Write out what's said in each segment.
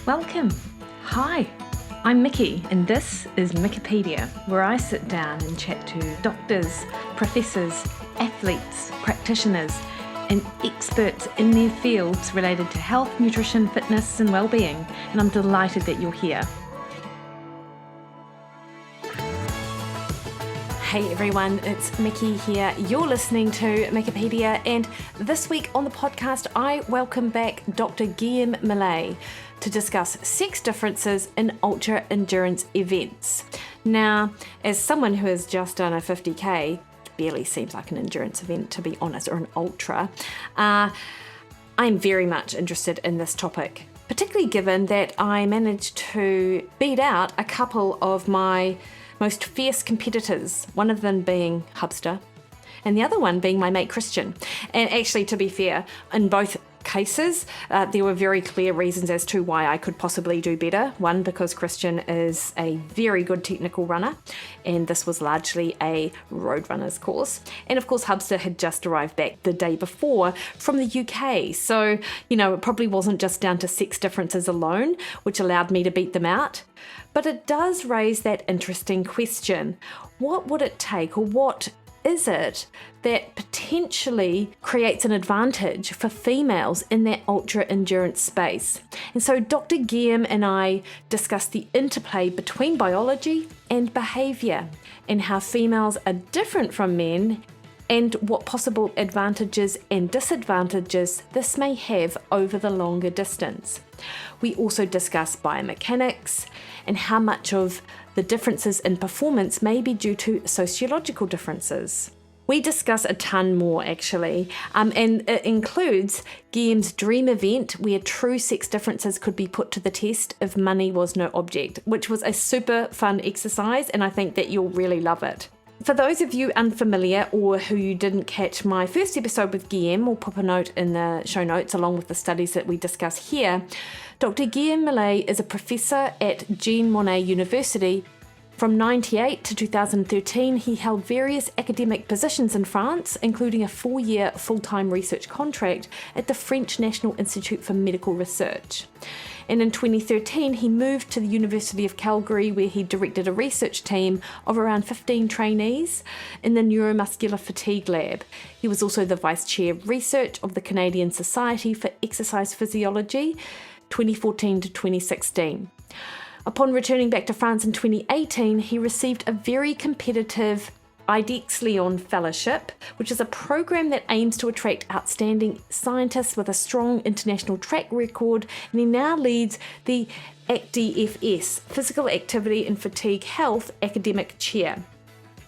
Welcome. Hi, I'm Mikki, and this is Wikipedia, where I sit down and chat to doctors, professors, athletes, practitioners, and experts in their fields related to health, nutrition, fitness, and well-being. And I'm delighted that you're here. Hey everyone, it's Mikki here. You're listening to Wikipedia, and this week on the podcast, I welcome back Dr. Guillaume Millet to discuss sex differences in ultra-endurance events. Now, as someone who has just done a 50k, barely seems like an endurance event to be honest, or an ultra, I'm very much interested in this topic, particularly given that I managed to beat out a couple of my most fierce competitors, one of them being Hubster, and the other one being my mate Christian. And actually, to be fair, in both cases, there were very clear reasons as to why I could possibly do better. One, because Christian is a very good technical runner, and this was largely a road runner's course. And of course, Hubster had just arrived back the day before from the UK. So, it probably wasn't just down to sex differences alone, which allowed me to beat them out. But it does raise that interesting question. What would it take, or what is it that potentially creates an advantage for females in that ultra-endurance space? And so Dr. Guillaume and I discussed the interplay between biology and behaviour, and how females are different from men, and what possible advantages and disadvantages this may have over the longer distance. We also discuss biomechanics and how much of the differences in performance may be due to sociological differences. We discuss a ton more actually, and it includes Guillaume's dream event where true sex differences could be put to the test if money was no object, which was a super fun exercise, and I think that you'll really love it. For those of you unfamiliar or who you didn't catch my first episode with Guillaume, we'll pop a note in the show notes along with the studies that we discuss here. Dr. Guillaume Millet is a professor at Monnet University. From 1998 to 2013, he held various academic positions in France, including a 4-year full-time research contract at the French National Institute for Medical Research. And in 2013, he moved to the University of Calgary, where he directed a research team of around 15 trainees in the Neuromuscular Fatigue Lab. He was also the Vice Chair of Research of the Canadian Society for Exercise Physiology, 2014 to 2016. Upon returning back to France in 2018, he received a very competitive IDEX Lyon Fellowship, which is a program that aims to attract outstanding scientists with a strong international track record, and he now leads the ACTFS, Physical Activity and Fatigue Health Academic Chair.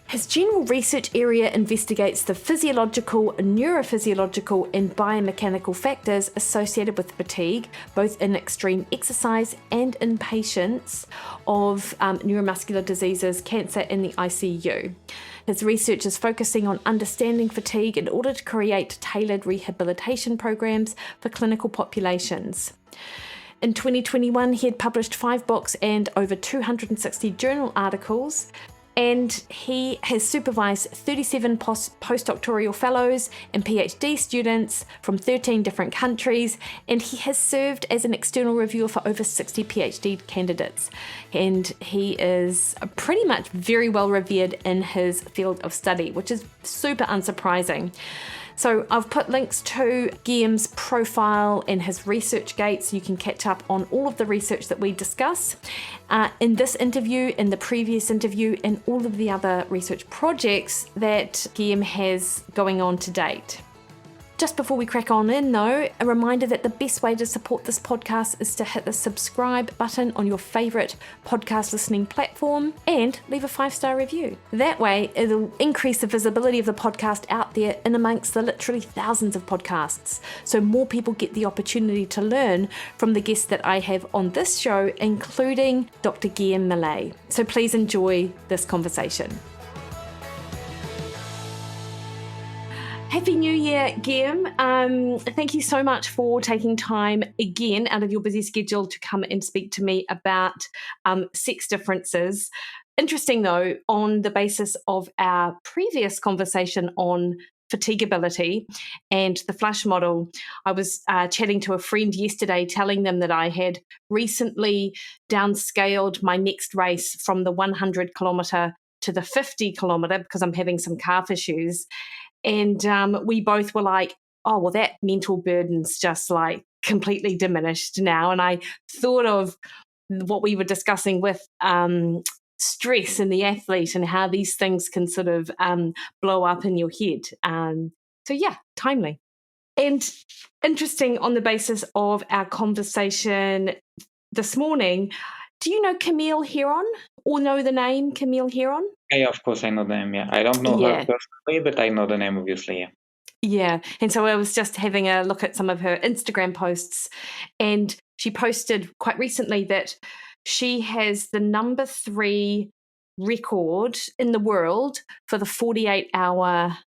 His general research area investigates the physiological, neurophysiological, and biomechanical factors associated with fatigue, both in extreme exercise and in patients of neuromuscular diseases, cancer, and the ICU. His research is focusing on understanding fatigue in order to create tailored rehabilitation programs for clinical populations. In 2021, he had published 5 books and over 260 journal articles, and he has supervised 37 postdoctoral fellows and PhD students from 13 different countries, and he has served as an external reviewer for over 60 PhD candidates. And he is pretty much very well revered in his field of study, which is super unsurprising. So I've put links to Guillaume's profile and his research gate so you can catch up on all of the research that we discuss in this interview, in the previous interview, and all of the other research projects that Guillaume has going on to date. Just before we crack on in though, a reminder that the best way to support this podcast is to hit the subscribe button on your favourite podcast listening platform and leave a 5-star review. That way it'll increase the visibility of the podcast out there in amongst the literally thousands of podcasts, so more people get the opportunity to learn from the guests that I have on this show, including Dr. Guillaume Millet. So please enjoy this conversation. Happy New Year, Guillaume. Thank you so much for taking time again out of your busy schedule to come and speak to me about sex differences. Interesting though, on the basis of our previous conversation on fatigability and the flush model. I was chatting to a friend yesterday, telling them that I had recently downscaled my next race from the 100 kilometre to the 50 kilometre because I'm having some calf issues. And we both were like, oh, well, that mental burden's just like completely diminished now. And I thought of what we were discussing with stress in the athlete and how these things can sort of blow up in your head. So yeah, timely. And interesting on the basis of our conversation this morning, do you know Camille Heron or know the name Camille Heron? Yeah, of course I know the name, yeah. I don't know her personally, but I know the name, obviously, yeah. Yeah, and so I was just having a look at some of her Instagram posts, and she posted quite recently that she has the number 3 record in the world for the 48-hour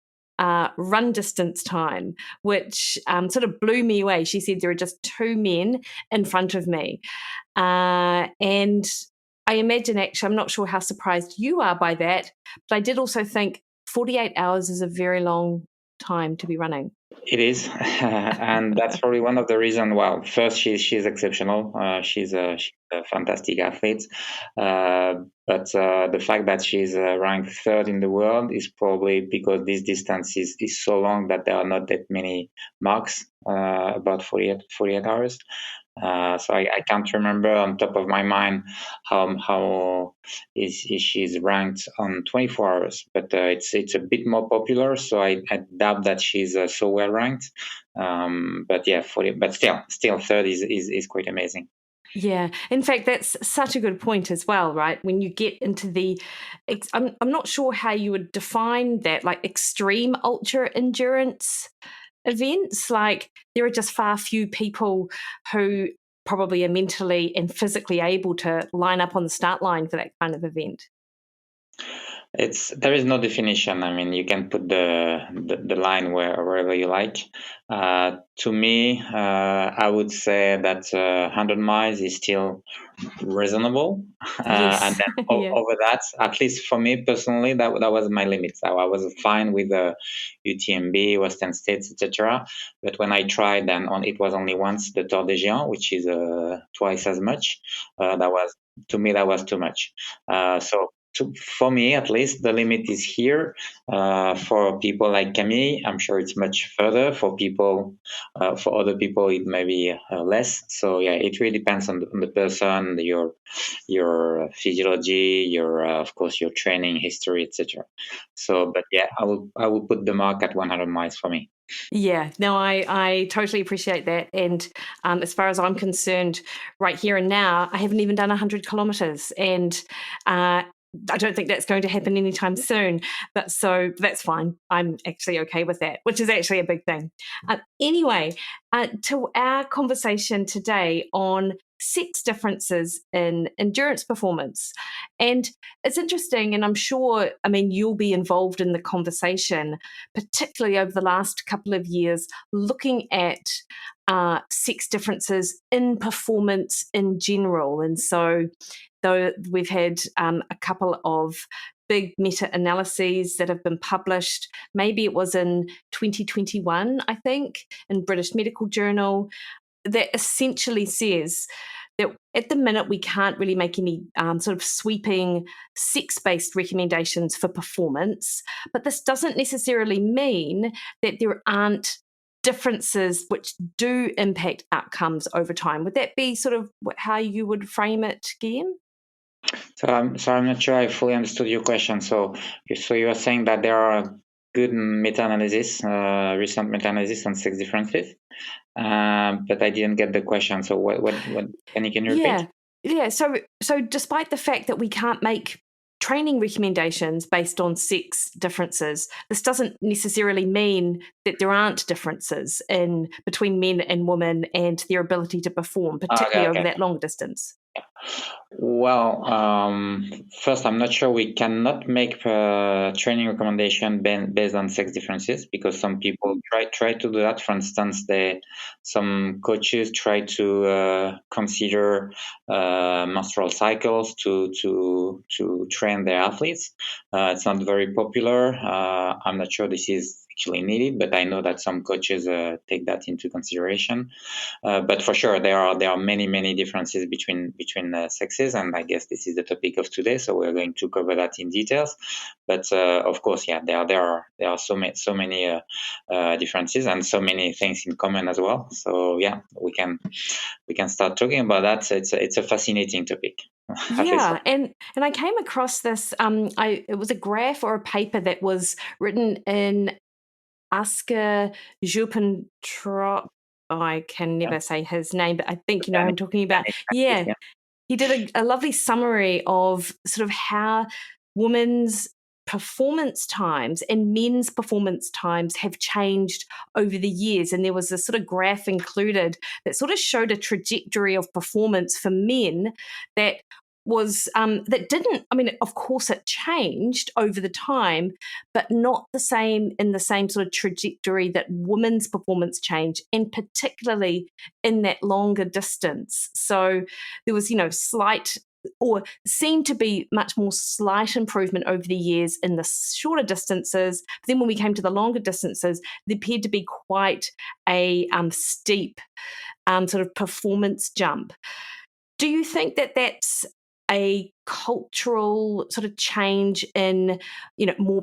run distance time, which sort of blew me away. She said there are just 2 men in front of me. And I imagine, actually, I'm not sure how surprised you are by that, but I did also think 48 hours is a very long time to be running. It is, and that's probably one of the reasons. Well, first, she's exceptional. She's a fantastic athlete, but the fact that she's ranked 3rd in the world is probably because this distance is so long that there are not that many marks about 48 hours. So I can't remember on top of my mind how she's ranked on 24 hours, but it's a bit more popular, so I doubt that she's so well ranked. But yeah, but still 3rd is quite amazing. Yeah, in fact, that's such a good point as well, right? When you get into I'm not sure how you would define that, like extreme ultra endurance events. Like there are just far few people who probably are mentally and physically able to line up on the start line for that kind of event. There is no definition. I mean, you can put the line wherever you like. To me, I would say that 100 miles is still reasonable. Yes. And then Yeah. over that, at least for me personally, that was my limit. I was fine with UTMB, Western States, etc. But when I tried, it was only once the Tour des Géants, which is twice as much. To me, that was too much. For me, at least, the limit is here. For people like Camille, I'm sure it's much further. For other people, it may be less. So yeah, it really depends on the person, your physiology, of course your training history, etc. So, but yeah, I will put the mark at 100 miles for me. Yeah, no, I totally appreciate that. And as far as I'm concerned, right here and now, I haven't even done 100 kilometres. And I don't think that's going to happen anytime soon. But so that's fine. I'm actually okay with that, which is actually a big thing. Anyway, to our conversation today on 6 differences in endurance performance. And it's interesting, and I'm sure, I mean, you'll be involved in the conversation, particularly over the last couple of years, looking at 6 differences in performance in general. And so, though we've had a couple of big meta-analyses that have been published, maybe it was in 2021, I think, in British Medical Journal, that essentially says that at the minute we can't really make any sort of sweeping sex-based recommendations for performance, but this doesn't necessarily mean that there aren't differences which do impact outcomes over time. Would that be sort of how you would frame it, Guillaume? So I'm not sure I fully understood your question. So you are saying that there are good meta-analysis, recent meta-analysis on sex differences, but I didn't get the question. So what can you repeat? Yeah. So despite the fact that we can't make training recommendations based on sex differences, this doesn't necessarily mean that there aren't differences between men and women and their ability to perform, particularly over that long distance. Well, first, I'm not sure we cannot make training recommendation based on sex differences, because some people try to do that. For instance, some coaches try to consider menstrual cycles to train their athletes. It's not very popular. I'm not sure this is actually needed, but I know that some coaches take that into consideration. But for sure, there are many differences between sexes, and I guess this is the topic of today. So we're going to cover that in details. But of course, yeah, there are so many differences and so many things in common as well. So yeah, we can start talking about that. It's a fascinating topic. Yeah, and I came across this. It was a graph or a paper that was written in Oscar Jupentrop. I can never say his name, but I think you know who I'm talking about. Yeah, he did a lovely summary of sort of how women's performance times and men's performance times have changed over the years. And there was a sort of graph included that sort of showed a trajectory of performance for men that was that didn't, I mean, of course it changed over the time, but not the same in the same sort of trajectory that women's performance changed, and particularly in that longer distance. So there was, you know, slight or seemed to be much more slight improvement over the years in the shorter distances. But then when we came to the longer distances, there appeared to be quite a steep sort of performance jump. Do you think that that's a cultural sort of change in, you know, more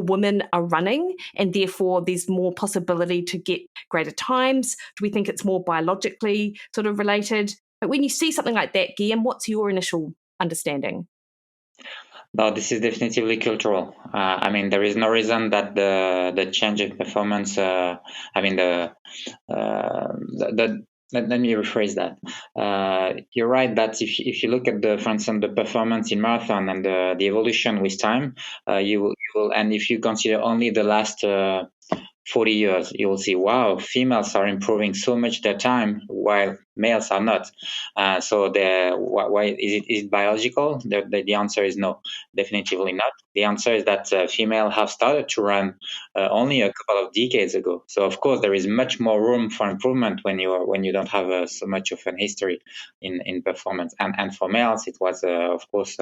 women are running and therefore there's more possibility to get greater times? Do we think it's more biologically sort of related? But when you see something like that, Guillaume, what's your initial understanding? No, this is definitively cultural. I mean, there is no reason that the change in performance. I mean, let me rephrase that. You're right that if you look at for instance, the performance in marathon and the evolution with time, you will, and if you consider only the last 40 years, you will see, wow, females are improving so much their time while males are not. So why is it biological? The answer is no, definitively not. The answer is that female have started to run only a couple of decades ago. So of course there is much more room for improvement when you don't have so much of an history in performance. And for males it was of course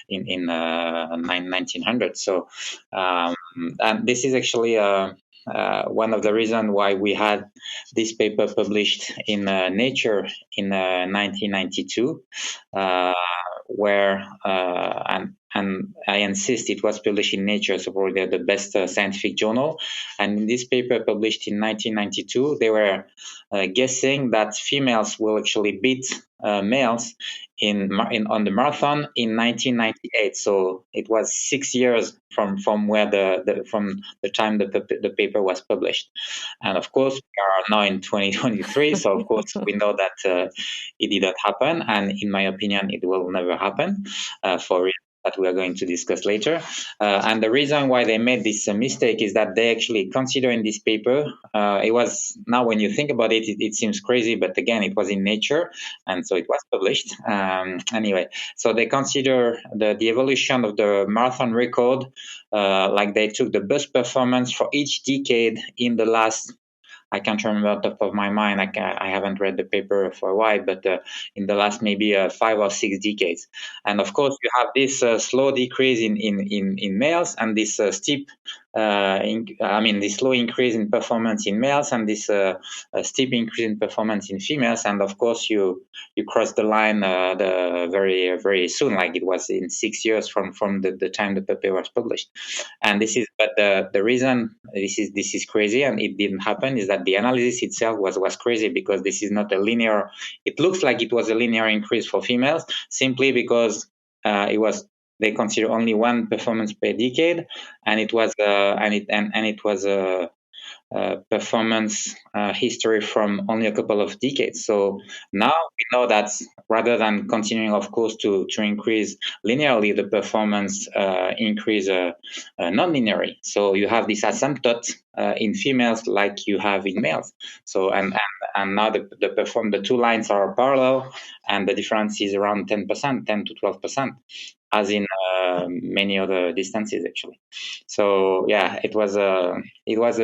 in 1900. So and this is actually one of the reasons why we had this paper published in Nature in 1992, where and I insist it was published in Nature, so probably the best scientific journal. And in this paper published in 1992, they were guessing that females will actually beat males on the marathon in 1998. So it was 6 years from where from the time the paper was published. And of course, we are now in 2023. So of course, we know that it didn't happen, and in my opinion, it will never happen for reasons that we are going to discuss later. And the reason why they made this mistake is that they actually consider in this paper, it was, now when you think about it, it seems crazy, but again, it was in Nature, and so it was published. Anyway, so they consider the evolution of the marathon record, like they took the best performance for each decade in the last, I can't remember off the top of my mind. I haven't read the paper for a while, but in the last maybe 5 or 6 decades. And of course, you have this slow decrease in males and this steep, this slow increase in performance in males and this steep increase in performance in females. And of course, you cross the line very, very soon, like it was in 6 years from the time the paper was published. And this is, but the reason this is crazy and it didn't happen is that the analysis itself was crazy, because this is not a linear. It looks like it was a linear increase for females simply because they consider only one performance per decade, and it was a performance history from only a couple of decades. So now we know that rather than continuing, of course, to increase linearly, the performance increase non-linearly. So you have this asymptote in females like you have in males. So and now the two lines are parallel, and the difference is around 10%, 10 to 12%, as in many other distances actually. So yeah, it was a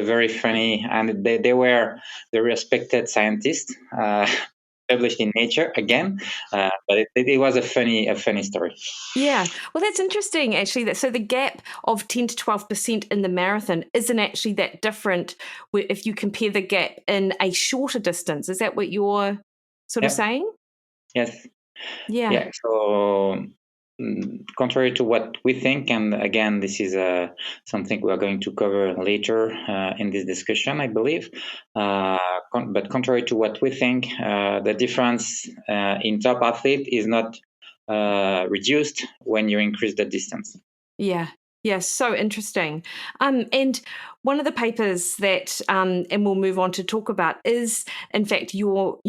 very funny, and they were the respected scientists. published in Nature again, but it was a funny story. Yeah, well, that's interesting, actually. So the gap of 10 to 12% in the marathon isn't actually that different if you compare the gap in a shorter distance. Is that what you're sort of saying? Yes. Yeah. Yeah. So, contrary to what we think, and again, this is something we are going to cover later in this discussion, I believe. But contrary to what we think, the difference in top athlete is not reduced when you increase the distance. Yeah. Yeah, so interesting. And one of the papers that, and we'll move on to talk about, is in fact you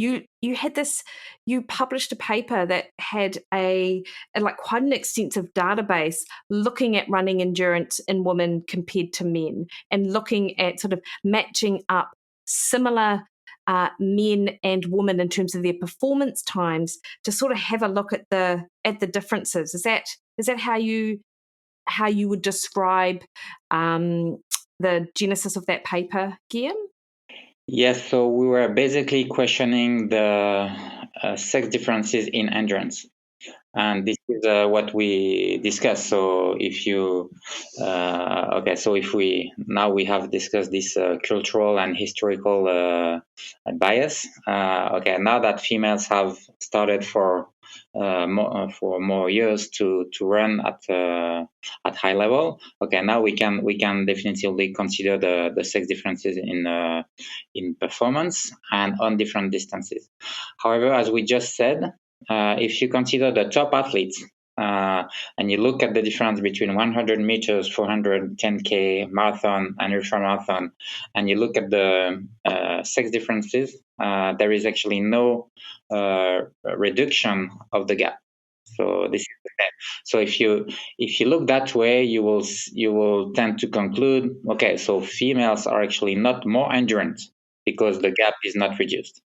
published a paper that had a like quite an extensive database looking at running endurance in women compared to men, and looking at sort of matching up similar men and women in terms of their performance times to sort of have a look at the differences. Is that how you would describe the genesis of that paper, Guillaume? Yes, so we were basically questioning the sex differences in endurance. And this is what we discussed. So if you, so if we have discussed this cultural and historical bias. Now that females have started for more years to run at high level. Now we can definitively consider the sex differences in performance and on different distances. However, as we just said, if you consider the top athletes and you look at the difference between 100 meters, 410K, marathon, and ultramarathon, and you look at the sex differences, there is actually no reduction of the gap. So this is the gap. So if you look that way, you will tend to conclude, okay, so females are actually not more endurant because the gap is not reduced.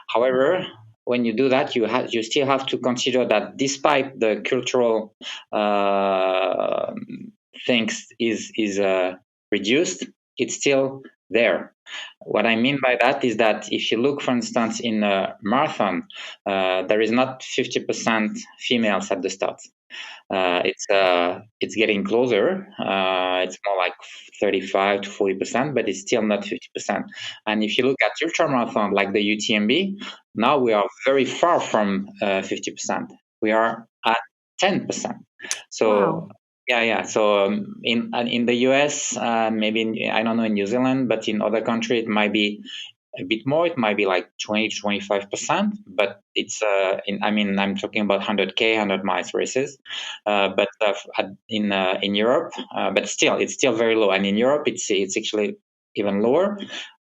However, when you do that, you still have to consider that despite the cultural things is reduced, it's still there. What I mean by that is that if you look, for instance, in a marathon, there is not 50% females at the start. It's getting closer. It's more like 35 to 40%, but it's still not 50%. And if you look at ultramarathon like the UTMB, now we are very far from 50%. We are at 10%. So. Wow. Yeah. So in the US, maybe I don't know in New Zealand, but in other countries it might be a bit more. It might be like 20 to 25%, but it's I'm talking about 100K, 100 miles races. But in Europe, but still it's still very low. And in Europe, it's actually even lower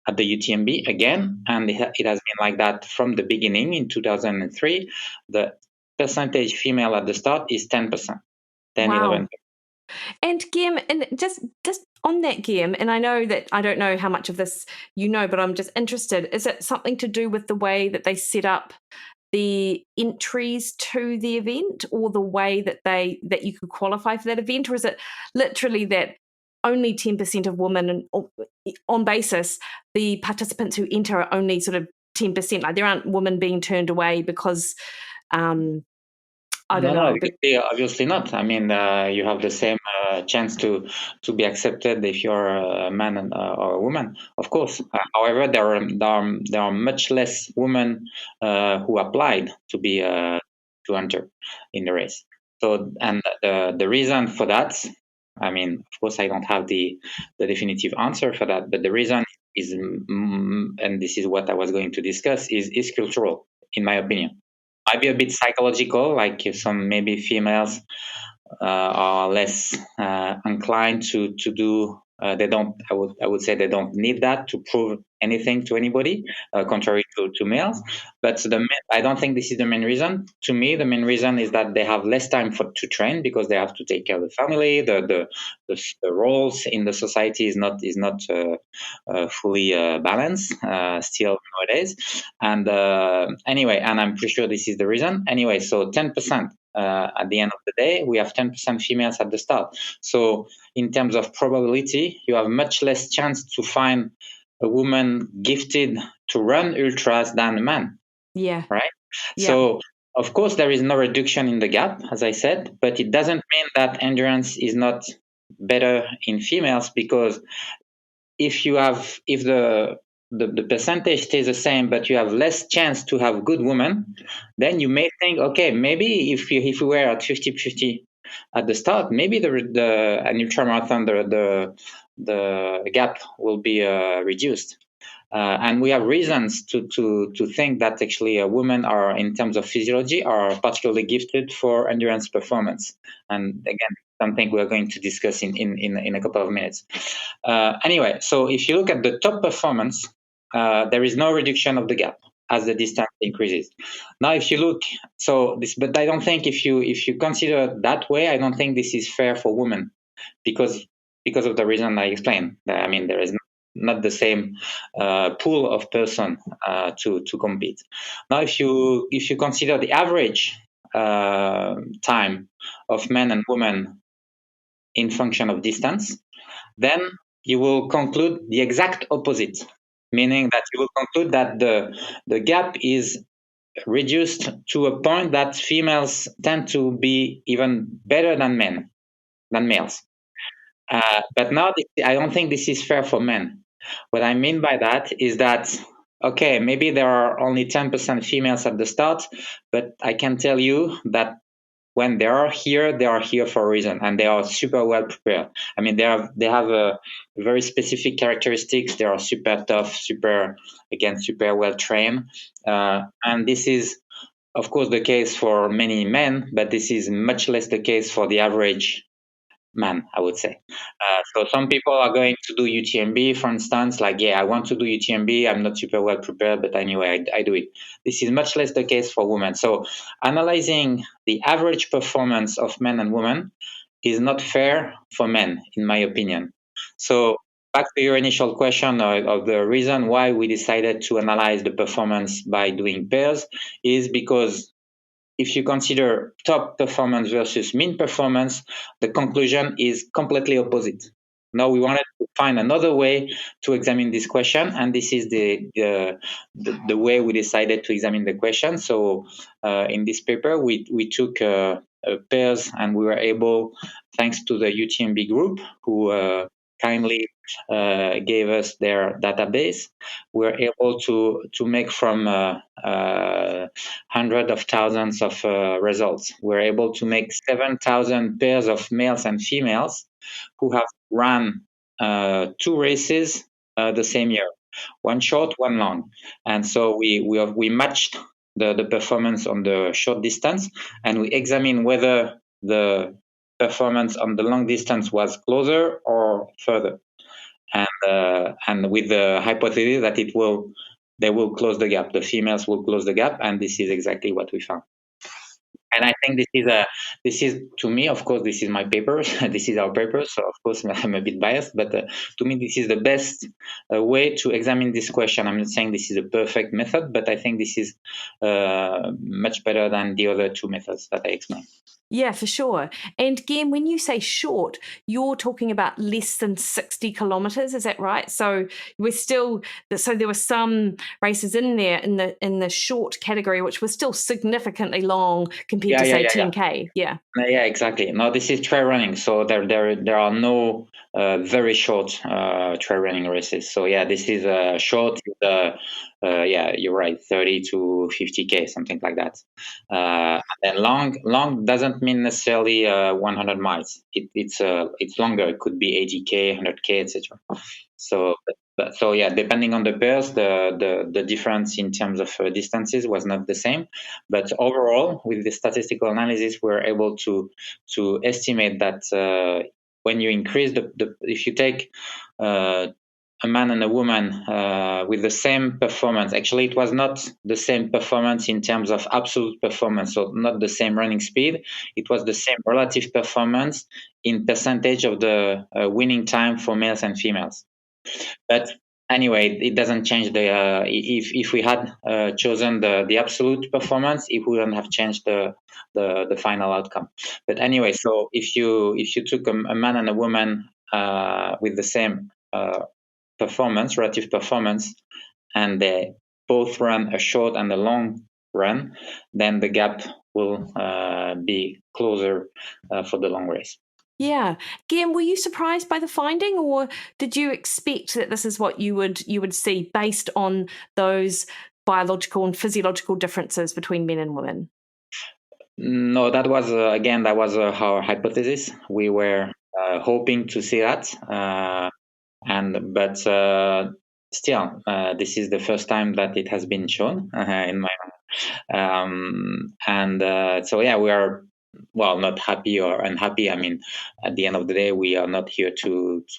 at the UTMB again, and it has been like that from the beginning. In 2003, the percentage female at the start is 10%, 10, Wow. 11%. And Guillaume, and just on that, Guillaume, and I know that I don't know how much of this you know, but I'm just interested. Is it something to do with the way that they set up the entries to the event, or the way that you could qualify for that event, or is it literally that only 10% of women, and on basis the participants who enter are only sort of 10%? Like there aren't women being turned away because I don't know. Obviously not. I mean, you have the same chance to be accepted if you're a man or a woman, of course. However, there are much less women who applied to be to enter in the race. So, and the reason for that, I mean, of course, I don't have the definitive answer for that, but the reason is, and this is what I was going to discuss, is cultural, in my opinion. Might be a bit psychological, like some maybe females are less inclined to do. They don't. I would say they don't need that to prove anything to anybody, contrary to males. But I don't think this is the main reason. To me, the main reason is that they have less time to train because they have to take care of the family. The roles in the society is not fully balanced still nowadays. And anyway, and I'm pretty sure this is the reason. Anyway, so 10%. At the end of the day, we have 10% females at the start. So in terms of probability, you have much less chance to find a woman gifted to run ultras than a man. Yeah. right? Yeah. So, of course, there is no reduction in the gap, as I said, but it doesn't mean that endurance is not better in females, because if the percentage stays the same, but you have less chance to have good women, then you may think, okay, maybe if we were at 50-50 at the start, maybe an ultramarathon, the gap will be reduced. And we have reasons to think that actually women are, in terms of physiology, are particularly gifted for endurance performance. And again, something we're going to discuss in a couple of minutes. Anyway, so if you look at the top performance, there is no reduction of the gap as the distance increases. Now, if you look, but I don't think if you consider that way, I don't think this is fair for women, because of the reason I explained. I mean, there is not the same pool of person to compete. Now, if you consider the average time of men and women in function of distance, then you will conclude the exact opposite, meaning that you will conclude that the gap is reduced to a point that females tend to be even better than males. But now, I don't think this is fair for men. What I mean by that is that, okay, maybe there are only 10% females at the start, but I can tell you that when they are here for a reason, and they are super well prepared. I mean, they have a very specific characteristics. They are super tough, super well trained, and this is, of course, the case for many men, but this is much less the case for the average man, I would say. So some people are going to do UTMB, for instance, like, yeah, I want to do UTMB. I'm not super well prepared, but anyway, I do it. This is much less the case for women. So analyzing the average performance of men and women is not fair for men, in my opinion. So back to your initial question of the reason why we decided to analyze the performance by doing pairs is because if you consider top performance versus mean performance, the conclusion is completely opposite. Now we wanted to find another way to examine this question, and this is the way we decided to examine the question. So in this paper, we took pairs, and we were able, thanks to the UTMB group, who kindly gave us their database, we're able to make from hundreds of thousands of results. We're able to make 7,000 pairs of males and females who have run 2 races the same year, one short, one long. And so we matched the performance on the short distance, and we examined whether the performance on the long distance was closer or further. And with the hypothesis that they will close the gap. The females will close the gap, and this is exactly what we found. And I think this is to me, of course, this is my paper. This is our paper, so of course I'm a bit biased, but to me this is the best way to examine this question. I'm not saying this is a perfect method, but I think this is much better than the other 2 methods that I explained. Yeah, for sure. And again, when you say short, you're talking about less than 60 kilometers, is that right? So there were some races in there in the short category, which was still significantly long compared to say 10K. Yeah. Yeah, exactly. No, this is trail running, so there are no very short trail running races. So yeah, this is short. Yeah, you're right, 30 to 50K, something like that. And then long doesn't mean necessarily 100 miles. It's longer. It could be 80K, 100K, etc. So yeah, depending on the pairs, the difference in terms of distances was not the same. But overall, with the statistical analysis, we're able to estimate that when you increase if you take a man and a woman with the same performance. Actually, it was not the same performance in terms of absolute performance, so not the same running speed. It was the same relative performance in percentage of the winning time for males and females. But anyway, it doesn't change the. If we had chosen the absolute performance, it wouldn't have changed the final outcome. But anyway, so if you took a man and a woman with the same relative performance, and both run a short and a long run, then the gap will be closer for the long race. Yeah. Guillaume, were you surprised by the finding, or did you expect that this is what you would see based on those biological and physiological differences between men and women? No, that was our hypothesis. We were hoping to see that, but still, this is the first time that it has been shown in my. So yeah, we are not happy or unhappy. I mean, at the end of the day, we are not here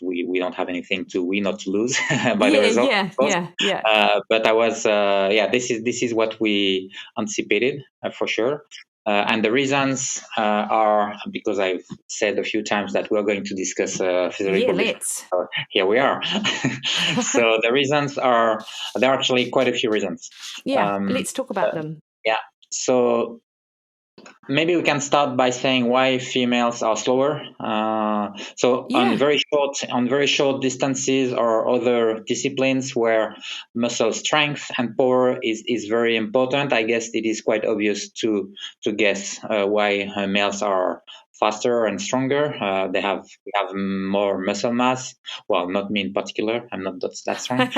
we don't have anything to win or to lose by the result. Yeah. But I was this is what we anticipated for sure. And the reasons are because I've said a few times that we're going to discuss physiological. Yeah, let's. So here we are. So the reasons there are actually quite a few reasons. Yeah, let's talk about them. Yeah. So maybe we can start by saying why females are slower. On very short distances or other disciplines where muscle strength and power is very important, I guess it is quite obvious to guess why males are faster and stronger. We have more muscle mass. Well, not me in particular. I'm not that strong.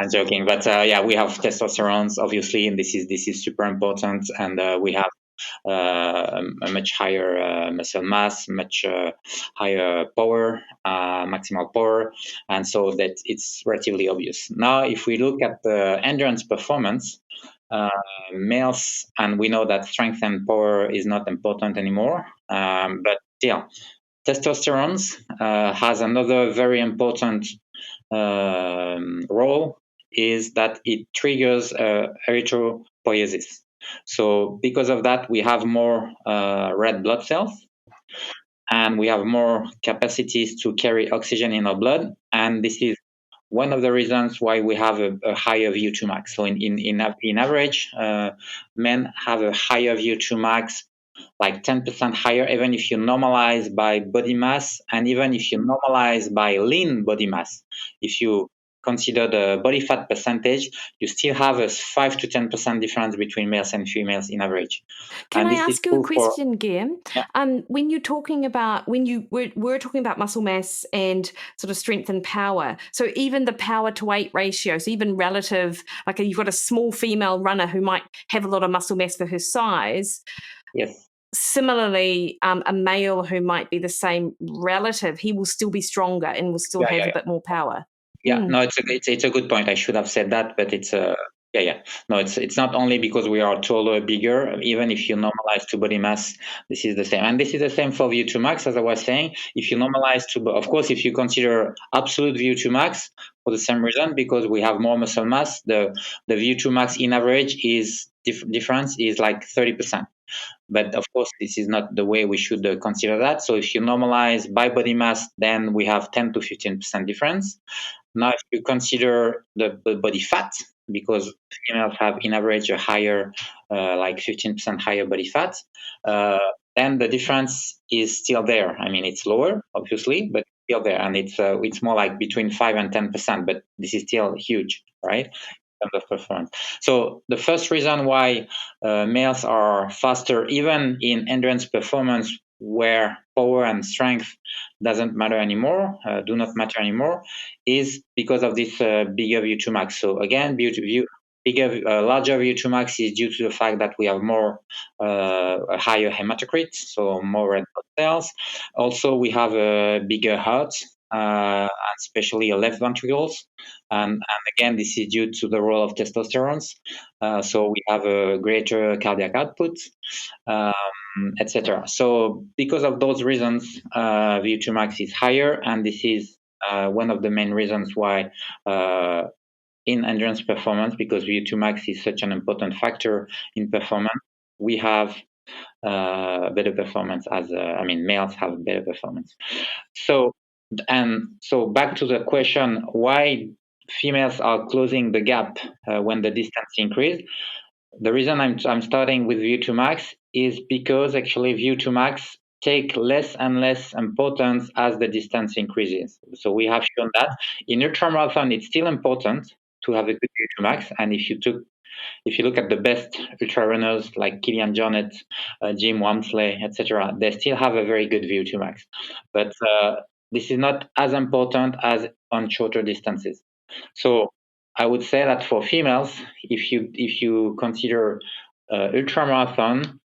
I'm joking, but we have testosterone, obviously, and this is super important, and we have a much higher muscle mass, much higher power, maximal power, and so that it's relatively obvious. Now, if we look at the endurance performance, males, and we know that strength and power is not important anymore, but still, testosterone has another very important role, is that it triggers erythropoiesis. So because of that, we have more red blood cells, and we have more capacities to carry oxygen in our blood. And this is one of the reasons why we have a higher VO2 max. So in average, men have a higher VO2 max, like 10% higher, even if you normalize by body mass, and even if you normalize by lean body mass. If you consider the body fat percentage, you still have a 5 to 10% difference between males and females in average. Can I ask you a question, Guillaume? Yeah. When you're talking about, we're talking about muscle mass and sort of strength and power. So even the power to weight ratio, so even relative, like you've got a small female runner who might have a lot of muscle mass for her size. Yes. Similarly, a male who might be the same relative, he will still be stronger and will still have a bit more power. Yeah, no, it's a good point. I should have said that, but it's no, it's not only because we are taller, bigger. Even if you normalize to body mass, this is the same, and this is the same for VO2 max, as I was saying. If you normalize of course, if you consider absolute VO2 max for the same reason, because we have more muscle mass, the VO2 max in average is difference is like 30%. But of course, this is not the way we should consider that. So if you normalize by body mass, then we have 10 to 15% difference. Now, if you consider the body fat, because females have in average a higher, like 15% higher body fat, then the difference is still there. I mean, it's lower, obviously, but still there. And it's more like between 5 and 10%, but this is still huge, right? Of performance. So the first reason why males are faster, even in endurance performance, where power and strength doesn't matter anymore, do not matter anymore, is because of this bigger VO2 max. So again, larger VO2 max is due to the fact that we have more a higher hematocrit, so more red blood cells. Also, we have a bigger heart, especially left ventricles. And again, this is due to the role of testosterone. So we have a greater cardiac output, etc. So because of those reasons, VO2 max is higher, and this is one of the main reasons why in endurance performance, because VO2 max is such an important factor in performance, we have better performance males have better performance. So back to the question, why females are closing the gap when the distance increases. The reason I'm starting with VO2 max is because actually VO2 max take less and less importance as the distance increases. So we have shown that in ultramarathon it's still important, to have a good VO2 max. And if you look at the best ultra runners like Kilian Jornet, Jim Wamsley, etc., they still have a very good VO2 max. But this is not as important as on shorter distances. So I would say that for females, if you consider ultramarathon,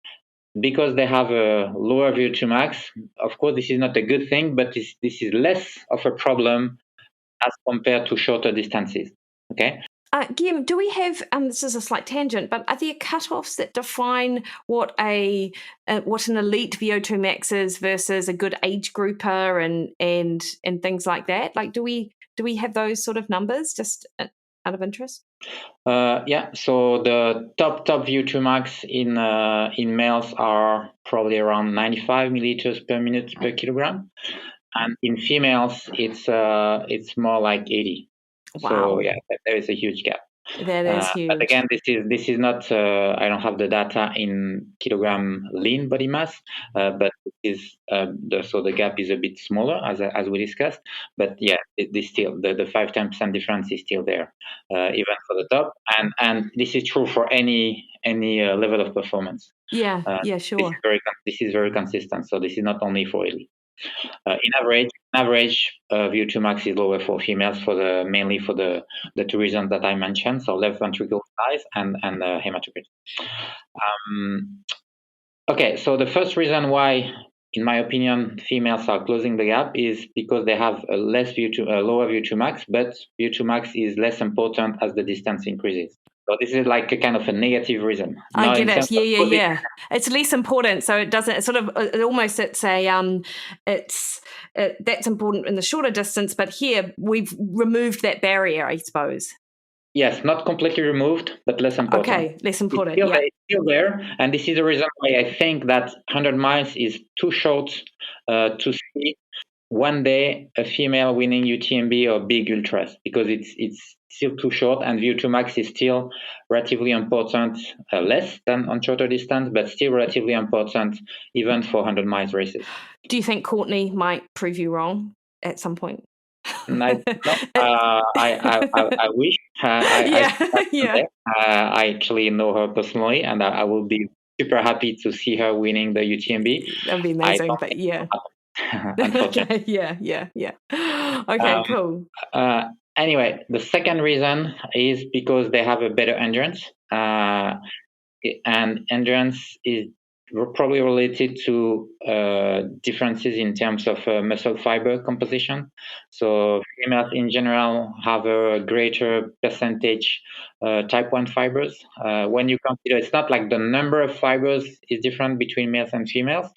because they have a lower VO2 max, of course, this is not a good thing, but this is less of a problem as compared to shorter distances. Okay. Guillaume, do we have, this is a slight tangent, but are there cutoffs that define what an elite VO2 max is versus a good age grouper and things like that? Like, do we have those sort of numbers just out of interest? Yeah, so the top VO2 max in males are probably around 95 milliliters per minute per kilogram, and in females it's more like 80. Wow. So yeah, there is a huge gap. That is huge. But again, this is not. I don't have the data in kilogram lean body mass, but it is so the gap is a bit smaller as we discussed. But yeah, this still the 5-10% difference is still there, even for the top, and this is true for any level of performance. Yeah, sure. This is very consistent. So this is not only for elite. In average, VO2 max is lower for females mainly for the two reasons that I mentioned, so left ventricle size and hematocrit. Okay, so the first reason why, in my opinion, females are closing the gap is because they have a lower VO2 max, but VO2 max is less important as the distance increases. So this is like a kind of a negative reason. I get it. Yeah. It's less important, so it doesn't. It's sort of almost. It's a. That's important in the shorter distance, but here we've removed that barrier, I suppose. Yes, not completely removed, but less important. Okay, less important. It's still there, and this is the reason why I think that 100 miles is too short to see one day a female winning UTMB or big ultras, because it's still too short, and VO2 max is still relatively important, less than on shorter distance, but still relatively important even for 100 miles races. Do you think Courtney might prove you wrong at some point? I wish. I actually know her personally, and I will be super happy to see her winning the UTMB. That'd be amazing, but yeah. Unfortunately. Yeah. Okay, cool. Anyway, the second reason is because they have a better endurance, and endurance is probably related to differences in terms of muscle fiber composition. So females in general have a greater percentage type 1 fibers. When you consider, it's not like the number of fibers is different between males and females.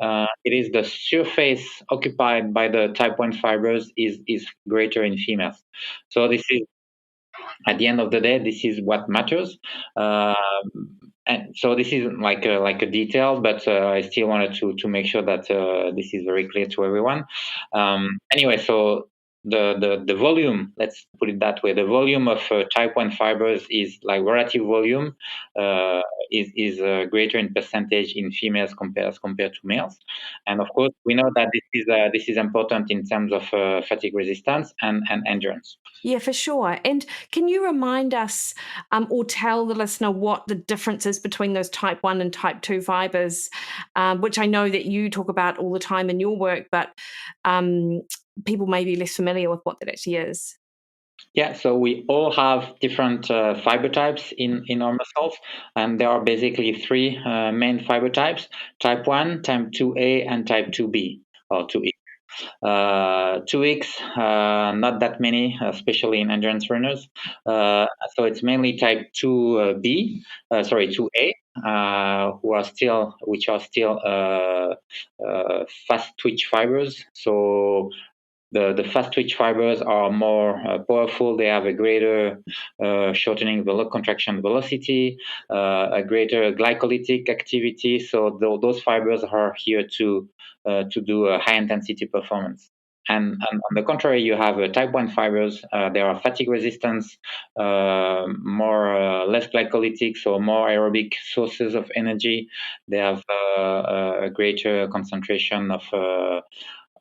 It is the surface occupied by the type 1 fibers is greater in females. So this is, at the end of the day, this is what matters. And so this is like a detail, but I still wanted to make sure that this is very clear to everyone. Anyway, so the volume, let's put it that way, the volume of type 1 fibers is like relative volume is greater in percentage in females compared to males. And of course, we know that this is important in terms of fatigue resistance and endurance. Yeah, for sure. And can you remind us or tell the listener what the difference is between those type 1 and type 2 fibers, which I know that you talk about all the time in your work, but people may be less familiar with what that actually is. Yeah, so we all have different fiber types in our muscles, and there are basically three main fiber types: type 1, type 2A, and type 2B or 2E. 2X, not that many, especially in endurance runners. So it's mainly type 2B, 2A, which are still fast twitch fibers. So the fast twitch fibers are more powerful. They have a greater shortening contraction velocity, a greater glycolytic activity. So those fibers are here to do a high intensity performance. And on the contrary, you have type 1 fibers. They are fatigue resistance, less glycolytic, so more aerobic sources of energy. They have a greater concentration of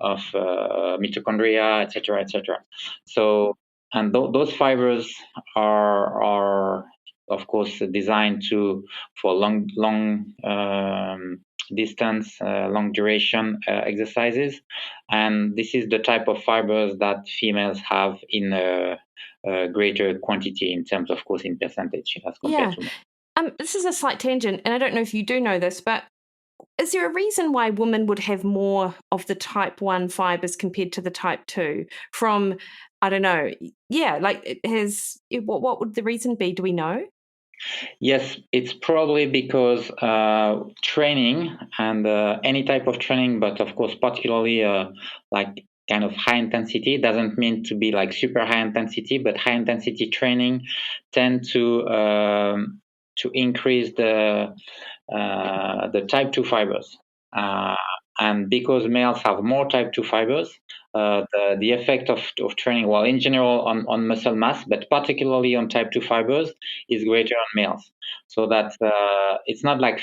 mitochondria, etc. So those fibers are of course designed for long distance, long duration exercises, and this is the type of fibers that females have in a greater quantity in terms, of course, in percentage as compared to men. This is a slight tangent, and I don't know if you do know this, but is there a reason why women would have more of the type 1 fibers compared to the type 2 from, I don't know, what would the reason be? Do we know? Yes, it's probably because training and any type of training, but of course, particularly like kind of high intensity, doesn't mean to be like super high intensity, but high intensity training tend to increase the type 2 fibers. And because males have more type 2 fibers, the effect of training, well, in general on muscle mass, but particularly on type 2 fibers, is greater on males. So that it's not like,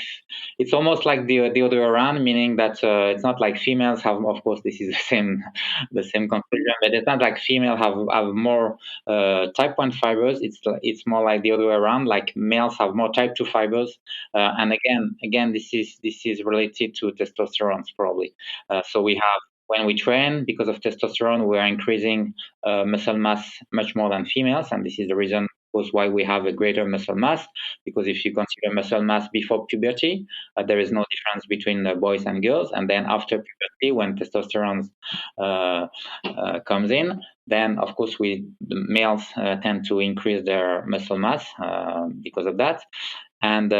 it's almost like the other way around, meaning that it's not like females have, of course, this is the same conclusion, but it's not like females have more type 1 fibers. It's more like the other way around, like males have more type 2 fibers. And again, this is related to testosterone probably. So we have, when we train, because of testosterone, we are increasing muscle mass much more than females, and this is the reason, of course, why we have a greater muscle mass. Because if you consider muscle mass before puberty, there is no difference between boys and girls, and then after puberty, when testosterone comes in, then of course the males tend to increase their muscle mass because of that. And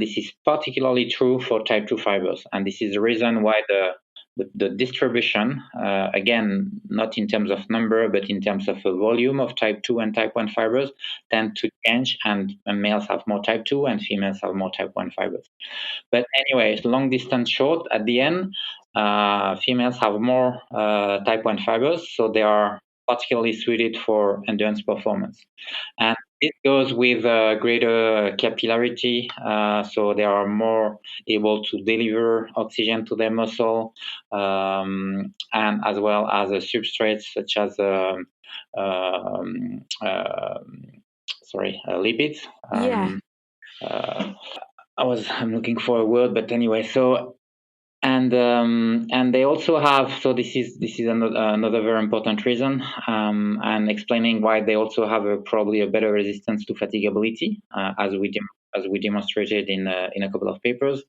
this is particularly true for type 2 fibers, and this is the reason why the distribution, again, not in terms of number, but in terms of volume of type 2 and type 1 fibers, tend to change, and males have more type 2 and females have more type 1 fibers. But anyway, long distance short, at the end, females have more type 1 fibers, so they are particularly suited for endurance performance. And this goes with greater capillarity, so they are more able to deliver oxygen to their muscle, and as well as substrates such as lipids. I'm looking for a word, but anyway, so. And they also have, so this is another very important reason, and explaining why they also have probably a better resistance to fatigability, as we demonstrated in a couple of papers.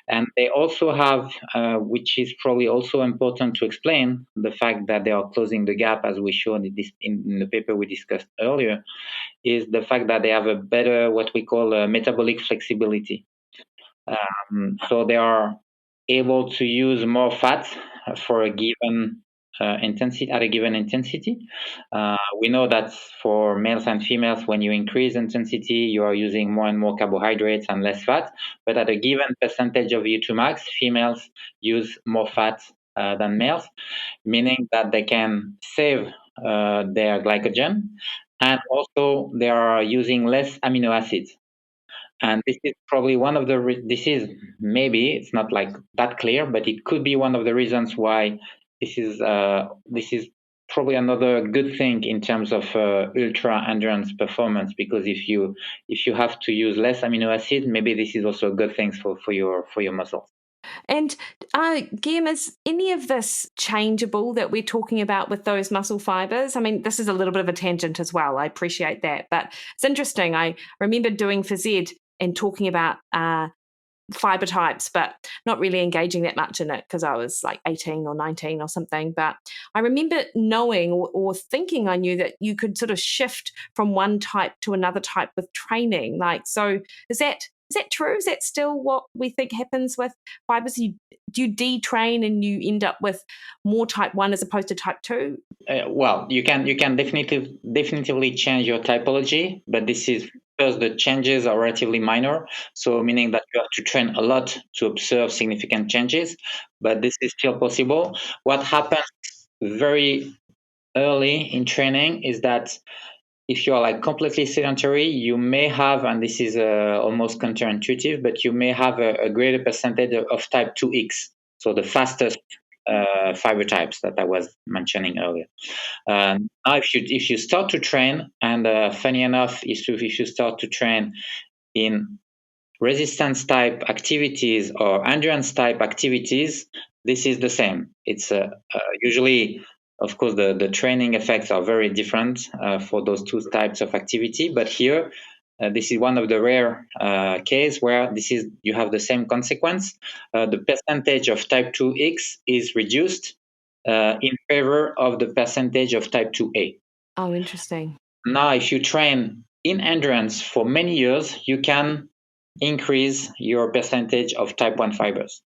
And they also have, which is probably also important to explain, the fact that they are closing the gap, as we showed in the paper we discussed earlier, is the fact that they have a better, what we call, metabolic flexibility. So they are able to use more fat for a given intensity, at a given intensity. We know that for males and females, when you increase intensity, you are using more and more carbohydrates and less fat. But at a given percentage of VO2 max, females use more fat than males, meaning that they can save their glycogen, and also they are using less amino acids. And this is probably one of this is, maybe it's not like that clear, but it could be one of the reasons why this is probably another good thing in terms of ultra endurance performance, because if you have to use less amino acid, maybe this is also a good thing for your muscles. And Guillaume, is any of this changeable that we're talking about with those muscle fibers? I mean, this is a little bit of a tangent as well. I appreciate that. But it's interesting. I remember doing phys ed and talking about fiber types, but not really engaging that much in it because I was like 18 or 19 or something. But I remember knowing or thinking I knew that you could sort of shift from one type to another type with training. Like, so is that true? Is that still what we think happens with fibers? Do you detrain and you end up with more type 1 as opposed to type 2? Well, you can definitively change your typology, but this is because the changes are relatively minor. So meaning that you have to train a lot to observe significant changes, but this is still possible. What happens very early in training is that if you are like completely sedentary, you may have, and this is almost counterintuitive, but you may have a greater percentage of type 2X, so the fastest fiber types that I was mentioning earlier. Now, if you start to train, and funny enough, if you start to train in resistance type activities or endurance type activities, this is the same. It's usually, of course, the training effects are very different for those two types of activity. But here, this is one of the rare case where you have the same consequence. The percentage of type 2X is reduced in favor of the percentage of type 2A. Oh, interesting. Now, if you train in endurance for many years, you can increase your percentage of type 1 fibers.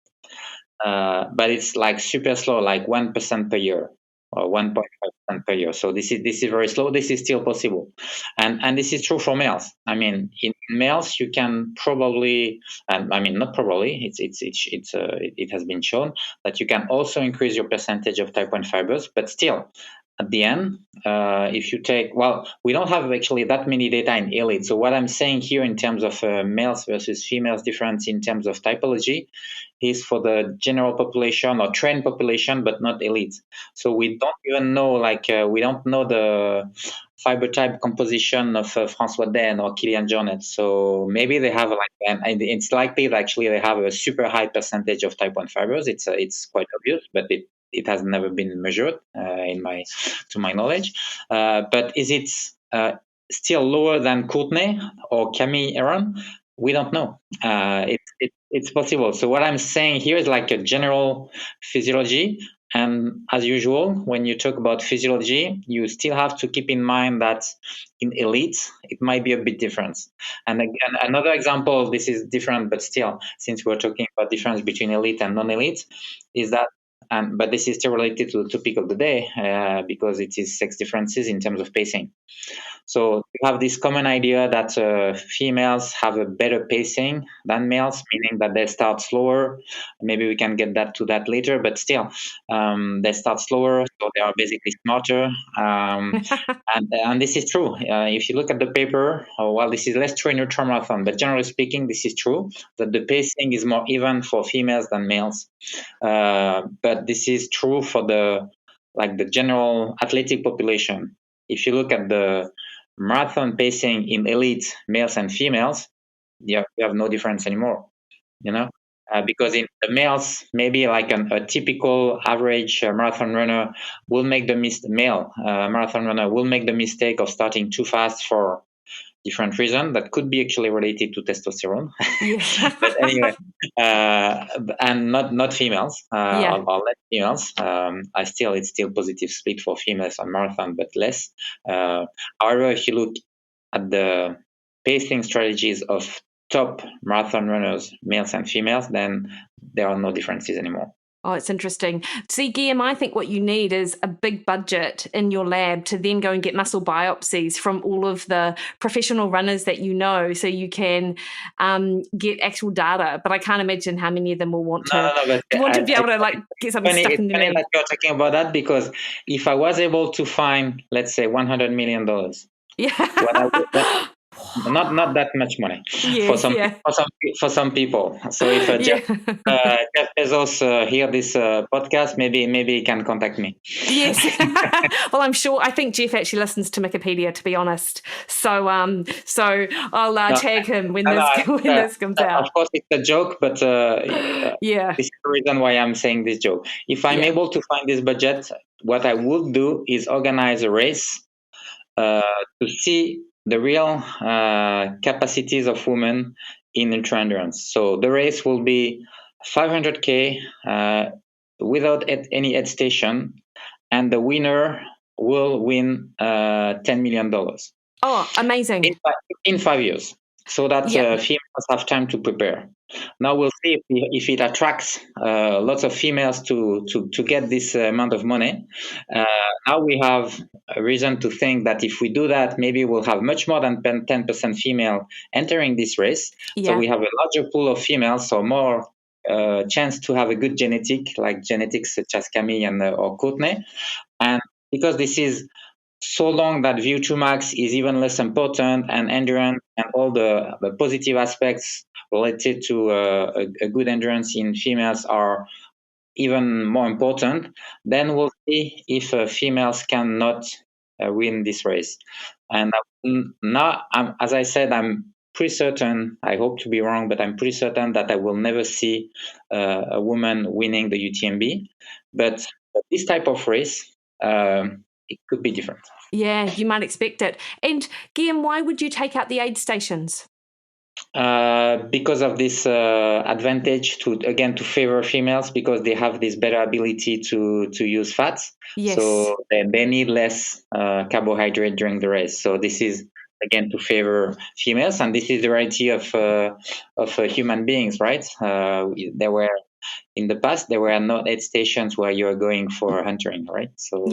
But it's like super slow, like 1% per year or 1.5% per year. So this is very slow. This is still possible. And this is true for males. I mean, in males, you can probably, I mean, not probably, it has been shown that you can also increase your percentage of type 1 fibers, but still, at the end, if you take, well, we don't have actually that many data in elite. So what I'm saying here in terms of males versus females difference in terms of typology is for the general population or trained population, but not elite. So we don't even know, we don't know the fiber type composition of François Den or Kylian Jornet. So maybe they have and it's likely that actually they have a super high percentage of type 1 fibers. It's quite obvious, but it has never been measured to my knowledge. But is it still lower than Courtney or Camille Aaron? We don't know. It's possible. So what I'm saying here is like a general physiology. And as usual, when you talk about physiology, you still have to keep in mind that in elites, it might be a bit different. And again, another example, this is different, but still, since we're talking about difference between elite and non-elite, is that but this is still related to the topic of the day because it is sex differences in terms of pacing. So you have this common idea that females have a better pacing than males, meaning that they start slower. Maybe we can get to that later, but still, they start slower, so they are basically smarter. And this is true. If you look at the paper, well, this is less true in ultramarathon, but generally speaking, this is true, that the pacing is more even for females than males. But this is true for the general athletic population. If you look at the marathon pacing in elite males and females, you have no difference anymore, because in the males, maybe like a typical average marathon runner will make marathon runner will make the mistake of starting too fast for different reason that could be actually related to testosterone. Yeah. But anyway, and not females, or less females. It's still positive split for females on marathon, but less. However, if you look at the pacing strategies of top marathon runners, males and females, then there are no differences anymore. Oh, it's interesting. See, Guillaume, I think what you need is a big budget in your lab to then go and get muscle biopsies from all of the professional runners that you know, so you can get actual data. But I can't imagine how many of them will want to be able to get something stuck in the knee. That you're talking about that, because if I was able to find, let's say, $100 million, not that much money for some people. So if Jeff Bezos hear this podcast, maybe he can contact me. Yes. Well, I think Jeff actually listens to Wikipedia, to be honest. So I'll tag him when this comes out. Of course, it's a joke, but this is the reason why I'm saying this joke. If I'm able to find this budget, what I would do is organize a race to see the real capacities of women in ultra endurance. So the race will be 500K without any aid station, and the winner will win $10 million. Oh, amazing! In 5 years, so that females have time to prepare. Now we'll see if it attracts lots of females to get this amount of money. Now we have a reason to think that if we do that, maybe we'll have much more than 10% female entering this race. Yeah. So we have a larger pool of females, so more chance to have a good genetics such as Camille or Courtney. And because this is so long that VO2 max is even less important, and endurance and all the positive aspects related to a good endurance in females are even more important, then we'll see if females cannot win this race. And now, as I said, I'm pretty certain, I hope to be wrong, but I'm pretty certain that I will never see a woman winning the UTMB. But this type of race, it could be different. Yeah, you might expect it. And Guillaume, why would you take out the aid stations? Because of this advantage to favor females, because they have this better ability to use fats. Yes. So they need less carbohydrate during the race. So this is again to favor females, and this is the reality of human beings, right? There were in the past there were no aid stations where you are going for hunting, right? So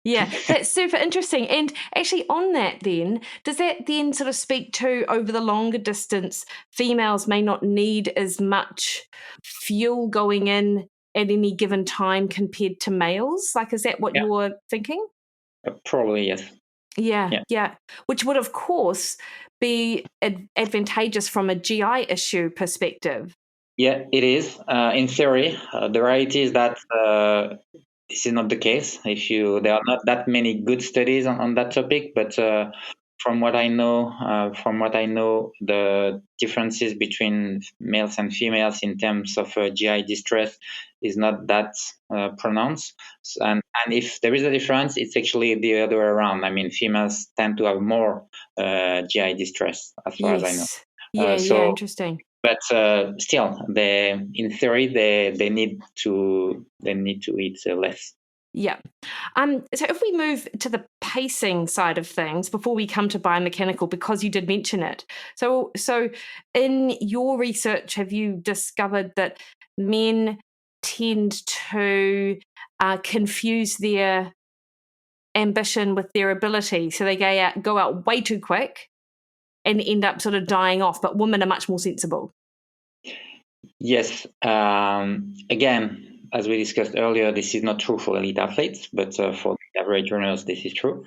yeah, that's super interesting. And actually on that then, does that then sort of speak to over the longer distance, females may not need as much fuel going in at any given time compared to males? Like, is that what you're thinking? Probably, yes. Yeah. Which would, of course, be advantageous from a GI issue perspective. Yeah, it is. In theory, the reality is that this is not the case. There are not that many good studies on that topic, but from what I know, the differences between males and females in terms of GI distress is not that pronounced. And if there is a difference, it's actually the other way around. I mean, females tend to have more GI distress, as far as I know. Yeah, interesting. But still, in theory, they need to eat less. Yeah. So if we move to the pacing side of things before we come to biomechanical, because you did mention it. So in your research, have you discovered that men tend to confuse their ambition with their ability? So they go out way too quick and end up sort of dying off, but women are much more sensible. Yes. Again, as we discussed earlier, this is not true for elite athletes, but for the average runners, this is true.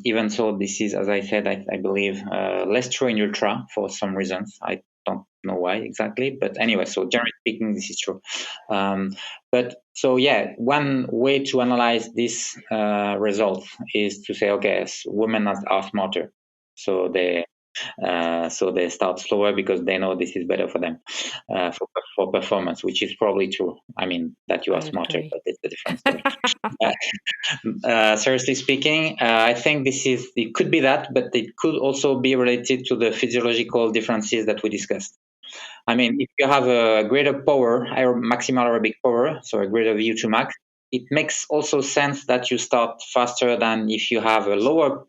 Even so, this is, as I said, I believe, less true in ultra for some reasons. I don't know why exactly, but anyway, so generally speaking, this is true. But so, yeah, one way to analyze this result is to say, okay, women are smarter. So they start slower because they know this is better for them for performance, which is probably true. I mean, that you are smarter, but it's a different story. Seriously speaking, I think it could be that, but it could also be related to the physiological differences that we discussed. I mean, if you have a greater power, maximal aerobic power, so a greater VO2 max, it makes also sense that you start faster than if you have a lower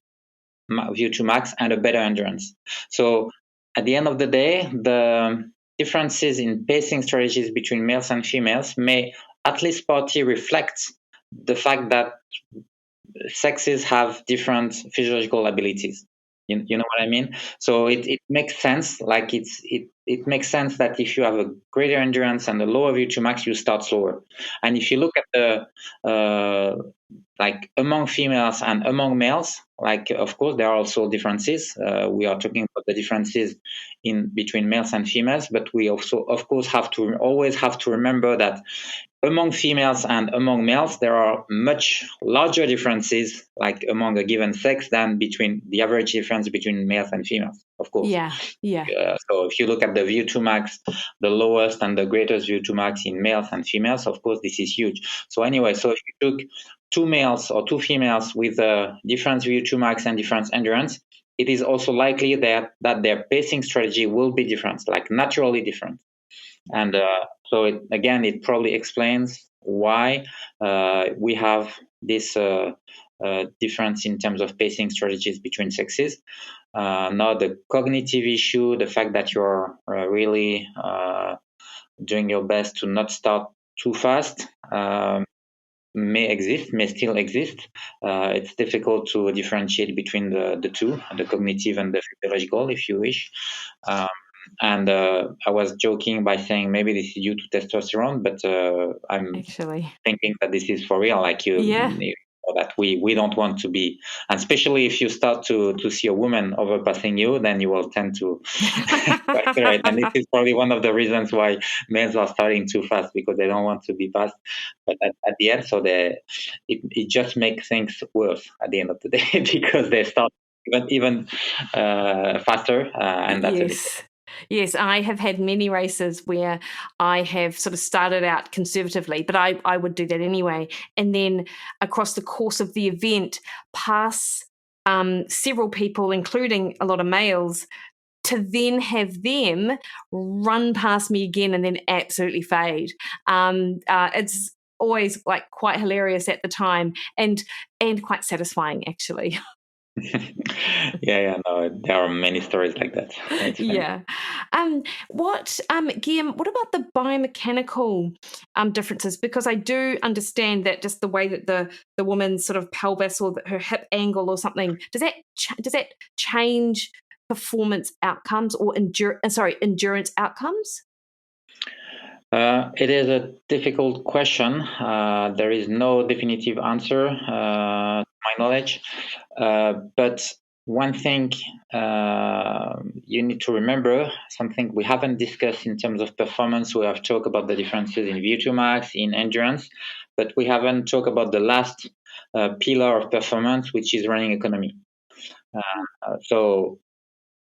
VO2 max and a better endurance. So at the end of the day, the differences in pacing strategies between males and females may at least partly reflect the fact that sexes have different physiological abilities. You know what I mean? So it makes sense. Like it makes sense that if you have a greater endurance and a lower VO2 max, you start slower. And if you look at the like among females and among males, like of course there are also differences. We are talking about the differences in between males and females, but we also of course always have to remember that among females and among males, there are much larger differences, like among a given sex, than between the average difference between males and females, of course. Yeah. So if you look at the VO2 max, the lowest and the greatest VO2 max in males and females, of course, this is huge. So anyway, so if you took two males or two females with a different VO2 max and different endurance, it is also likely that their pacing strategy will be different, like naturally different. And so it probably explains why we have this difference in terms of pacing strategies between sexes. Now, the cognitive issue, the fact that you're really doing your best to not start too fast, may still exist. It's difficult to differentiate between the two, the cognitive and the physiological, if you wish. And I was joking by saying maybe this is due to testosterone, but I'm actually thinking that this is for real. Like that we don't want to be, and especially if you start to see a woman overpassing you, then you will tend to accelerate. And this is probably one of the reasons why males are starting too fast, because they don't want to be passed. But at the end, it just makes things worse at the end of the day because they start even faster, and that's a bit. Yes, I have had many races where I have sort of started out conservatively, but I would do that anyway. And then across the course of the event, pass several people, including a lot of males, to then have them run past me again and then absolutely fade. It's always like quite hilarious at the time and quite satisfying, actually. No, there are many stories like that. Yeah. Guillaume, what about the biomechanical differences? Because I do understand that just the way that the woman's sort of pelvis or her hip angle or something, does that change performance outcomes or endurance outcomes? It is a difficult question. There is no definitive answer, to my knowledge. But one thing you need to remember, something we haven't discussed in terms of performance. We have talked about the differences in VO2 max, in endurance, but we haven't talked about the last pillar of performance, which is running economy. So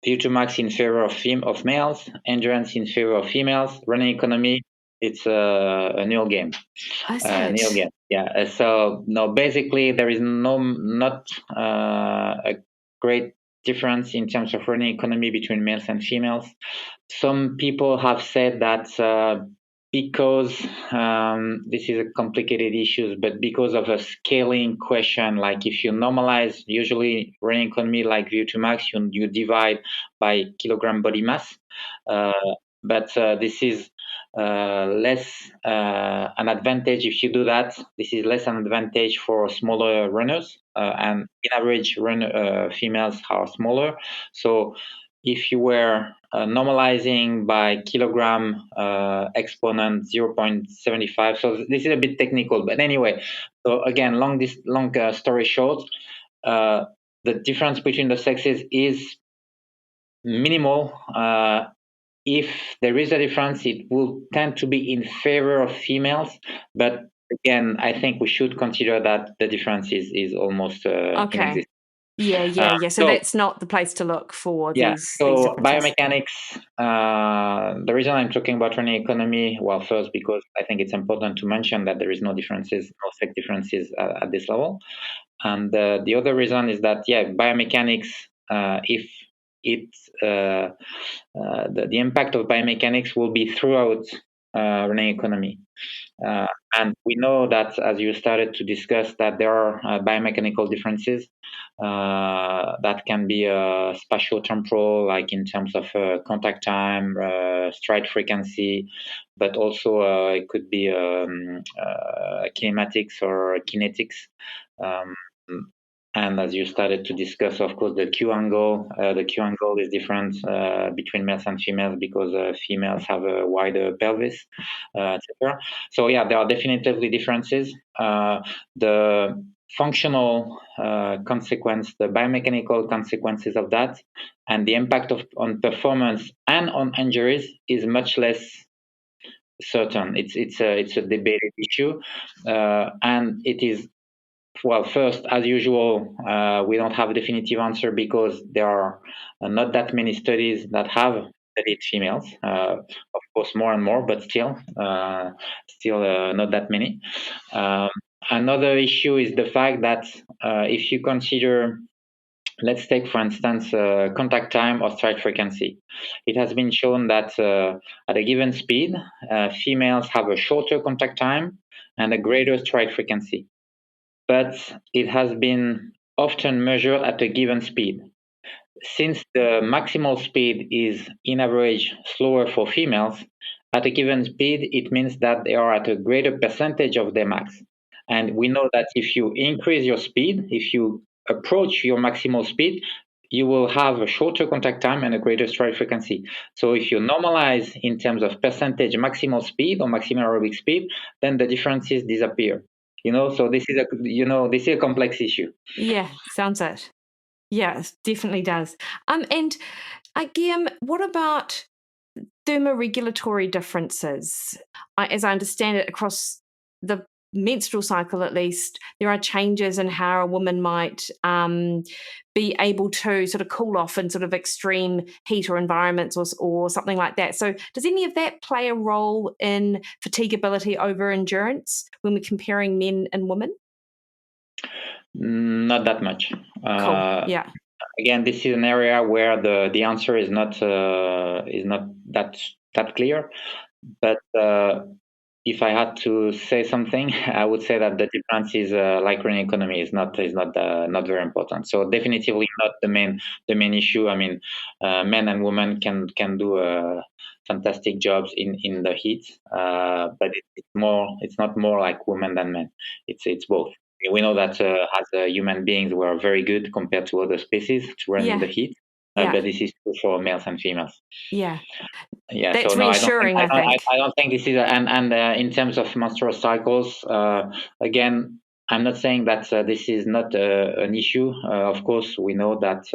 VO2 max in favor of males, endurance in favor of females, running economy, it's a nil game. Nil game. Yeah. So no, basically there is not a great difference in terms of running economy between males and females. Some people have said that because this is a complicated issue, but because of a scaling question, like if you normalize usually running economy like VO2 max, you divide by kilogram body mass. But this is less an advantage if you do that. This is less an advantage for smaller runners, and in average, females are smaller. So if you were normalizing by kilogram exponent 0.75, so this is a bit technical, but anyway. So again, long story short, the difference between the sexes is minimal. If there is a difference, it will tend to be in favor of females. But again, I think we should consider that the difference is almost inexistent. So that's not the place to look for these. So biomechanics, the reason I'm talking about running economy, well, first, because I think it's important to mention that there is no sex differences at this level. And the other reason is that, biomechanics, if it's the impact of biomechanics will be throughout running economy. And we know that, as you started to discuss, that there are biomechanical differences that can be spatio-temporal, like in terms of contact time, stride frequency, but also it could be kinematics or kinetics. And as you started to discuss, of course, the Q angle. The Q angle is different between males and females because females have a wider pelvis, etc. So there are definitively differences. The functional consequence, the biomechanical consequences of that, and the impact on performance and on injuries is much less certain. It's a debated issue, and it is. Well, first, as usual, we don't have a definitive answer because there are not that many studies that have studied females. Of course, more and more, but still not that many. Another issue is the fact that if you consider, let's take, for instance, contact time or stride frequency. It has been shown that at a given speed, females have a shorter contact time and a greater stride frequency. But it has been often measured at a given speed. Since the maximal speed is, in average, slower for females, at a given speed, it means that they are at a greater percentage of their max. And we know that if you increase your speed, if you approach your maximal speed, you will have a shorter contact time and a greater stride frequency. So if you normalize in terms of percentage maximal speed or maximal aerobic speed, then the differences disappear. So this is a complex issue. Yeah, sounds it. Yeah, it definitely does. And Guillaume, what about thermoregulatory differences? As I understand it, across the menstrual cycle, at least, there are changes in how a woman might be able to sort of cool off in sort of extreme heat or environments or something like that. So does any of that play a role in fatigability over endurance when we're comparing men and women? Not that much. Cool. Yeah. Again, this is an area where the answer is not that clear. But if I had to say something, I would say that the difference is like running economy is not very important. So definitively not the main issue. I mean, men and women can do fantastic jobs in the heat, but it's not more like women than men. It's both. We know that as human beings, we are very good compared to other species to run in the heat. But this is true for males and females. Yeah. Yeah, that's so no, reassuring. I think. I don't think this is, and in terms of menstrual cycles, again, I'm not saying that this is not an issue. Of course, we know that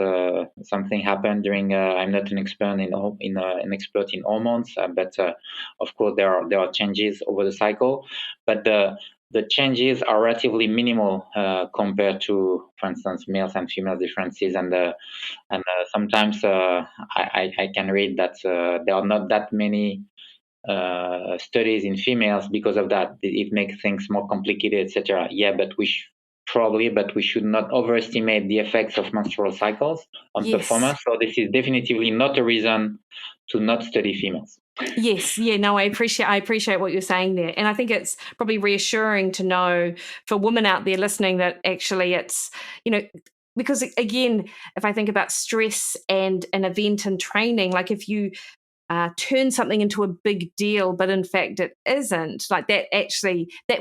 something happened during. I'm not an expert an expert in hormones, but of course there are changes over the cycle, but the changes are relatively minimal compared to, for instance, males and female differences, and sometimes I can read that there are not that many studies in females because of that. It makes things more complicated, etc. Yeah, but we should not overestimate the effects of menstrual cycles on performance. So this is definitively not a reason to not study females. Yes, yeah, no, I appreciate what you're saying there. And I think it's probably reassuring to know for women out there listening that actually it's, because again, if I think about stress and an event and training, like if you turn something into a big deal, but in fact it isn't, like that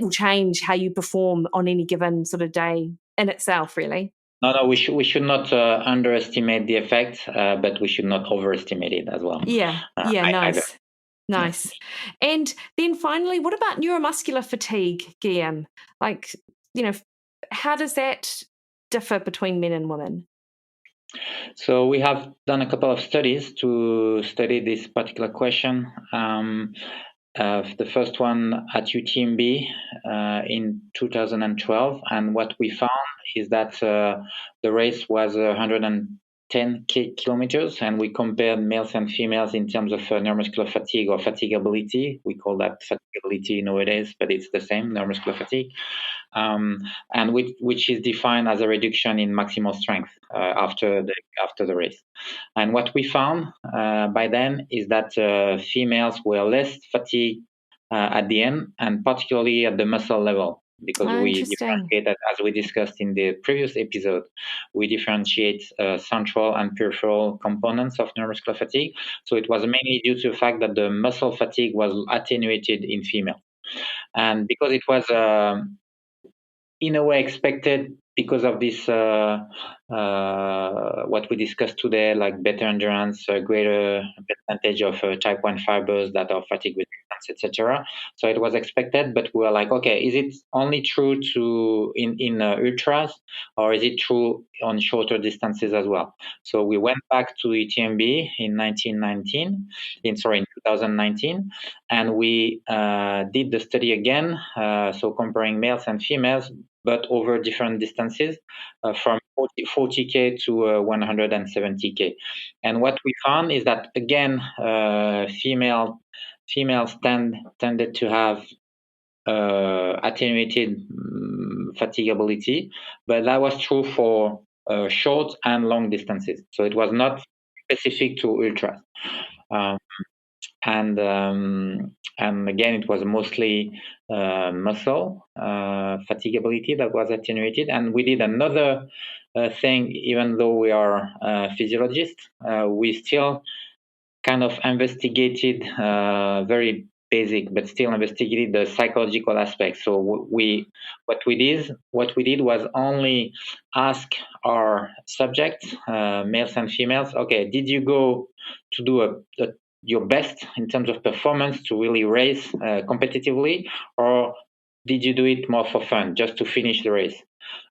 will change how you perform on any given sort of day in itself, really. No, we should not underestimate the effect, but we should not overestimate it as well. Yeah, nice. Nice. And then finally, what about neuromuscular fatigue, Guillaume? Like, how does that differ between men and women? So we have done a couple of studies to study this particular question. The first one at UTMB in 2012, and what we found is that the race was 110 kilometers, and we compared males and females in terms of neuromuscular fatigue or fatigability. We call that fatigability nowadays, but it's the same, neuromuscular fatigue, and which is defined as a reduction in maximal strength after the race. And what we found by then is that females were less fatigued at the end, and particularly at the muscle level, because we differentiate, as we discussed in the previous episode, we differentiate central and peripheral components of neuromuscular fatigue. So it was mainly due to the fact that the muscle fatigue was attenuated in female. And because it was in a way expected because of this, what we discussed today, like better endurance, greater percentage of type 1 fibers that are fatigue resistant, etc. So it was expected, but we were like, okay, is it only true in ultras, or is it true on shorter distances as well? So we went back to UTMB in 2019, and we did the study again, so comparing males and females, but over different distances, from 40K to 170K. And what we found is that, again, females tended to have attenuated fatigability, but that was true for short and long distances. So it was not specific to ultras. And again, it was mostly muscle fatigability that was attenuated. And we did another thing, even though we are physiologists, we still kind of investigated very basic, but still investigated the psychological aspects. So what we did was only ask our subjects, males and females, okay, did you go to do your best in terms of performance to really race competitively, or did you do it more for fun, just to finish the race?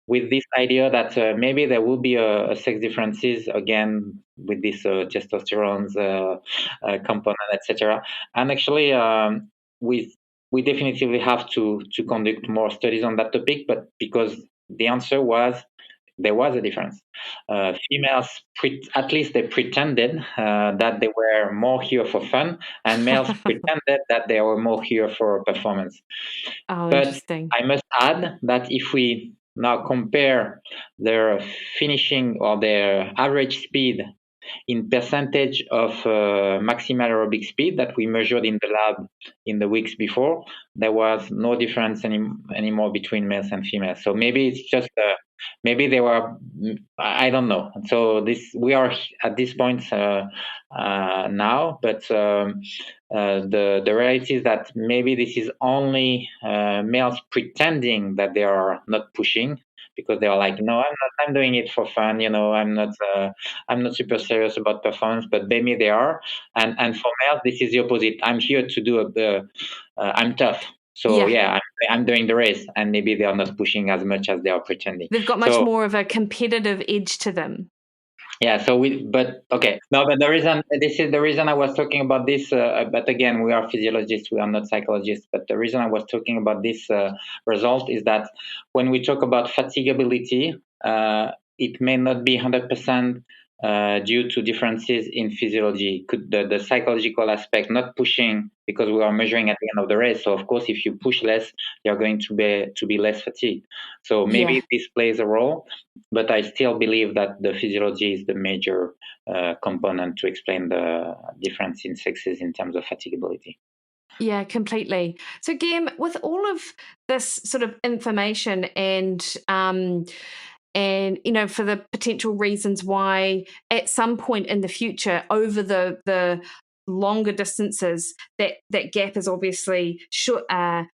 With this idea that maybe there will be a sex differences again with this testosterone component, etc. And actually, we definitively have to conduct more studies on that topic, but because the answer was there was a difference. Females, at least they pretended that they were more here for fun, and males pretended that they were more here for performance. Oh, But interesting. I must add that if we now compare their finishing or their average speed in percentage of maximal aerobic speed that we measured in the lab in the weeks before, there was no difference anymore between males and females. So maybe it's just maybe they were, I don't know. So we are at this point now, but the reality is that maybe this is only males pretending that they are not pushing, because they are like, no, I'm doing it for fun, I'm not super serious about performance, but maybe they are. And for males, this is the opposite. I'm here to do I'm tough. So I'm doing the race, and maybe they are not pushing as much as they are pretending. They've got much more of a competitive edge to them. Yeah. But the reason, this is the reason I was talking about this. But again, we are physiologists, we are not psychologists. But the reason I was talking about this result is that when we talk about fatigability, it may not be 100% due to differences in physiology. Could the psychological aspect, not pushing, because we are measuring at the end of the race. So of course, if you push less, you're going to be less fatigued. So maybe this plays a role, but I still believe that the physiology is the major component to explain the difference in sexes in terms of fatigability. Yeah, completely. So, Guillaume, with all of this sort of information and for the potential reasons why at some point in the future over the longer distances that gap is obviously shortening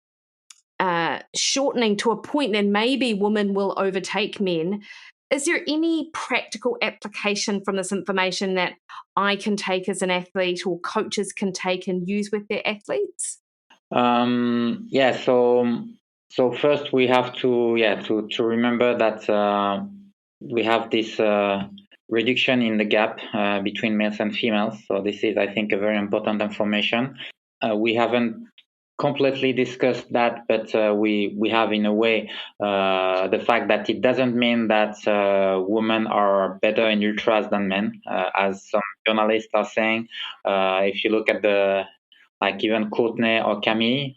to a point, and maybe women will overtake men. Is there any practical application from this information that I can take as an athlete, or coaches can take and use with their athletes? So first we have to remember that we have this reduction in the gap between males and females. So this is, I think, a very important information. We haven't completely discussed that, but we have, in a way, the fact that it doesn't mean that women are better in ultras than men, as some journalists are saying. If you look at even Courtney or Camille,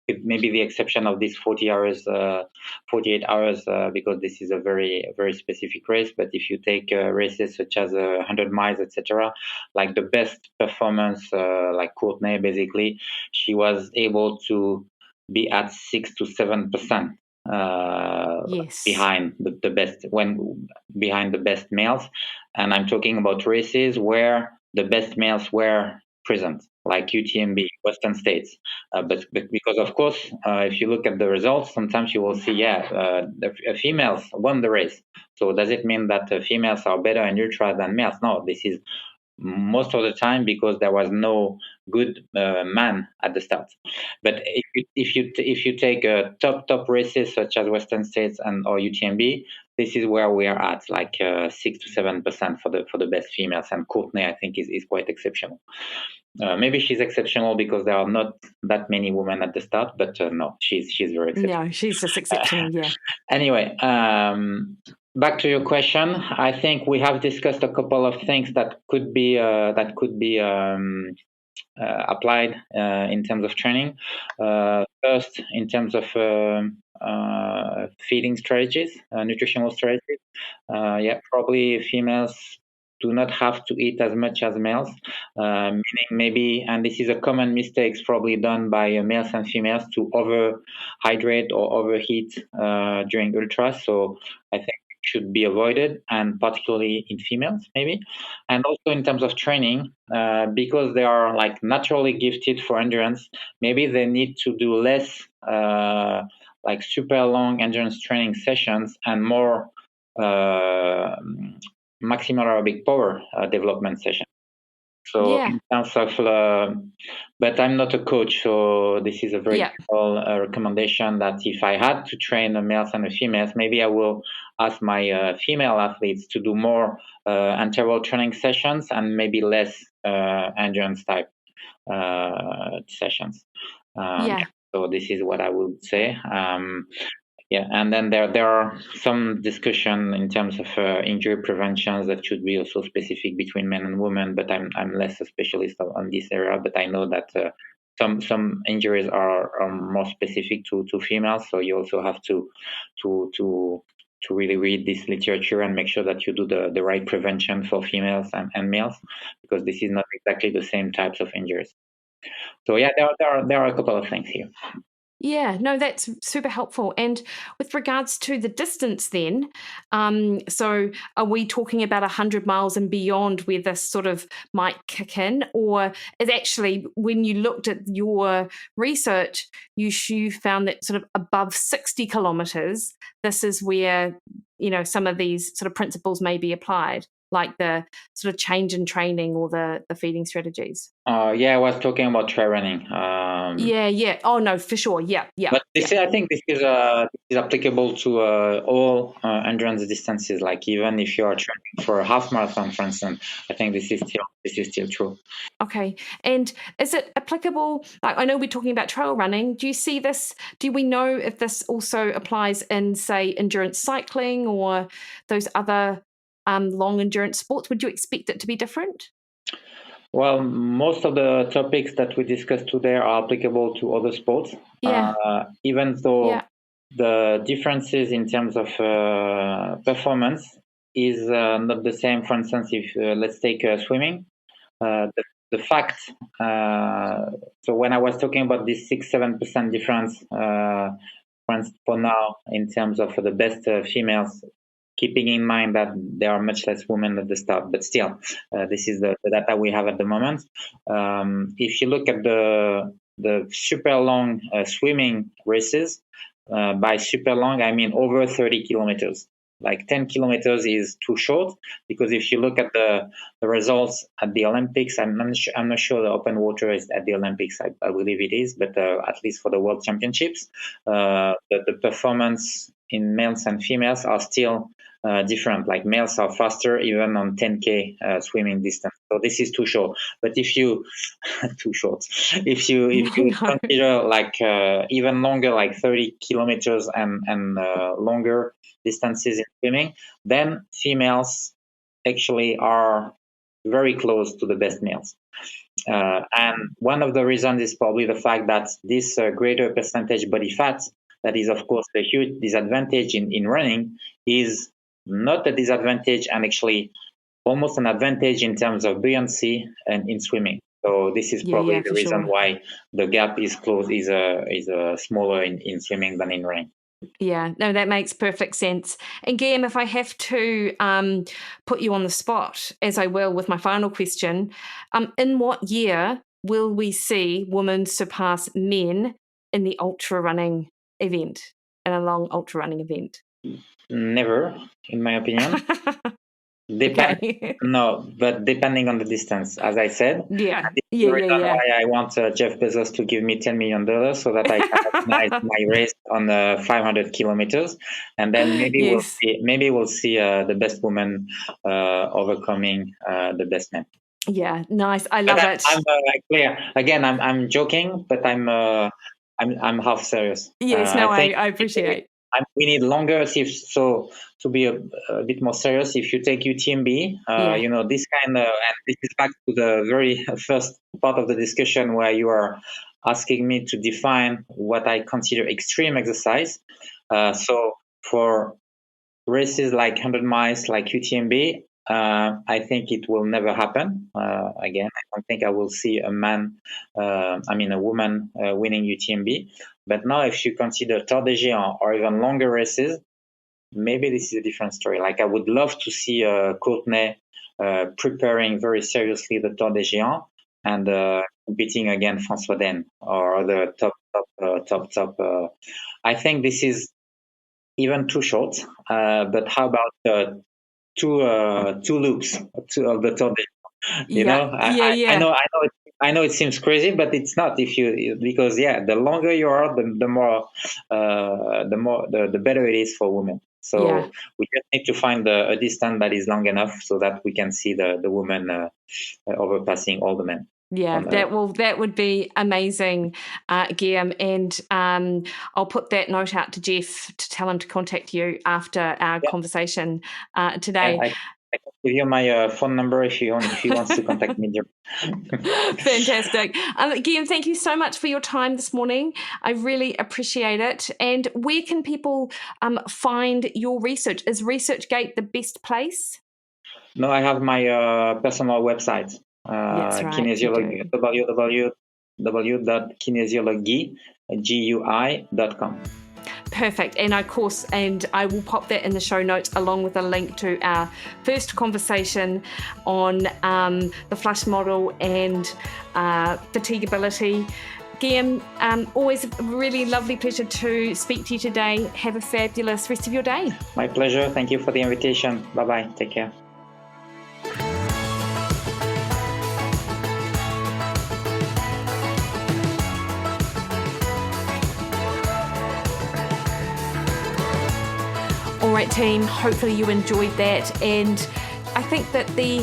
it may be the exception of this 48 hours, because this is a very, very specific race. But if you take races such as 100 miles, etc., like the best performance, like Courtney, basically, she was able to be at 6 to 7%. Behind the best, behind the best males. And I'm talking about races where the best males were present, like UTMB, Western States. But because, of course, if you look at the results, sometimes you will see, the females won the race. So does it mean that females are better in ultra than males? No, this is most of the time because there was no good man at the start. But if you take top races such as Western States or UTMB, this is where we are at, like 6 to 7% for the best females. And Courtney, I think, is quite exceptional. Maybe she's exceptional because there are not that many women at the start, but no, she's very exceptional. No, she's just exceptional. Yeah. Anyway, back to your question. I think we have discussed a couple of things that could be applied in terms of training. First, in terms of feeding strategies, nutritional strategies. Probably females do not have to eat as much as males, meaning maybe, and this is a common mistake probably done by males and females, to overhydrate or overheat during ultras. So I think it should be avoided, and particularly in females maybe. And also in terms of training, because they are like naturally gifted for endurance, maybe they need to do less like super long endurance training sessions and more maximal aerobic power development session. So in terms of, but I'm not a coach, so this is a very general recommendation that if I had to train a males and a females, maybe I will ask my female athletes to do more interval training sessions and maybe less endurance type sessions. So this is what I would say. And then there are some discussion in terms of injury preventions that should be also specific between men and women, but I'm less a specialist on this area. But I know that some injuries are more specific to females, so you also have to really read this literature and make sure that you do the right prevention for females and males, because this is not exactly the same types of injuries. So there are a couple of things here. Yeah, no, that's super helpful. And with regards to the distance then, so are we talking about 100 miles and beyond where this sort of might kick in? Or is actually, when you looked at your research, you found that sort of above 60 kilometres, this is where, some of these sort of principles may be applied, like the sort of change in training or the feeding strategies? I was talking about trail running. Oh, no, for sure. Yeah. But I think this is applicable to all endurance distances. Like even if you are training for a half marathon, for instance, I think this is still true. Okay, and is it applicable? Like, I know we're talking about trail running. Do you see this? Do we know if this also applies in, say, endurance cycling or those other long endurance sports? Would you expect it to be different? Well, most of the topics that we discussed today are applicable to other sports. Even though the differences in terms of performance is not the same. For instance, if let's take swimming, the fact. So when I was talking about this 6-7% difference, for now in terms of the best females, keeping in mind that there are much less women at the start, but still, this is the data we have at the moment. If you look at the super long swimming races, by super long, I mean over 30 kilometers. Like 10 kilometers is too short, because if you look at the results at the Olympics, I'm not sure the open water is at the Olympics. I believe it is, but at least for the World Championships, the performance in males and females are still different. Like males are faster even on 10K swimming distance. So this is too short. But if you too short, if you consider like even longer, like 30 kilometers and longer distances in swimming, then females actually are very close to the best males. And one of the reasons is probably the fact that this greater percentage body fat, that is of course a huge disadvantage in running, is not a disadvantage and actually almost an advantage in terms of buoyancy and in swimming. So this is probably the reason why the gap is smaller in swimming than in running. Yeah, no, that makes perfect sense. And Guillaume, if I have to put you on the spot, as I will with my final question, in what year will we see women surpass men in the ultra running event, in a long ultra running event? Never, in my opinion. Okay. No, but depending on the distance, as I said. Yeah. Why I want Jeff Bezos to give me $10 million so that I can organize my race on 500 kilometers, and then maybe we'll see the best woman overcoming the best man. Yeah, nice. I love it. I'm clear. Again, I'm joking, but I'm half serious. Yes, I appreciate. We need longer. So to be a bit more serious, if you take UTMB, this kind of, and this is back to the very first part of the discussion where you are asking me to define what I consider extreme exercise. So for races like 100 miles, like UTMB, I think it will never happen. Again, I don't think I will see a woman winning UTMB. But now, if you consider Tour de Géant or even longer races, maybe this is a different story. Like I would love to see Courtenay preparing very seriously the Tour de Géant and competing against François Den or other top. I think this is even too short. But how about two loops of the Tour de Géant? You know, Yeah. I know it seems crazy, but it's not. Because the longer you are, the more, the better it is for women. So Yeah. we just need to find a distance that is long enough so that we can see the women overpassing all the men. Yeah, that would be amazing, Guillaume. And I'll put that note out to Jeff to tell him to contact you after our conversation today. I can give you my phone number if he wants to contact me. Fantastic. Guillaume, thank you so much for your time this morning. I really appreciate it. And where can people find your research? Is ResearchGate the best place? No, I have my personal website. That's right, Kinesiology, www.kinesiology.com. Perfect. And of course, I will pop that in the show notes along with a link to our first conversation on the flush model and fatigability. Guillaume, always a really lovely pleasure to speak to you today. Have a fabulous rest of your day. My pleasure. Thank you for the invitation. Bye-bye. Take care. All right, team, hopefully you enjoyed that. And I think that the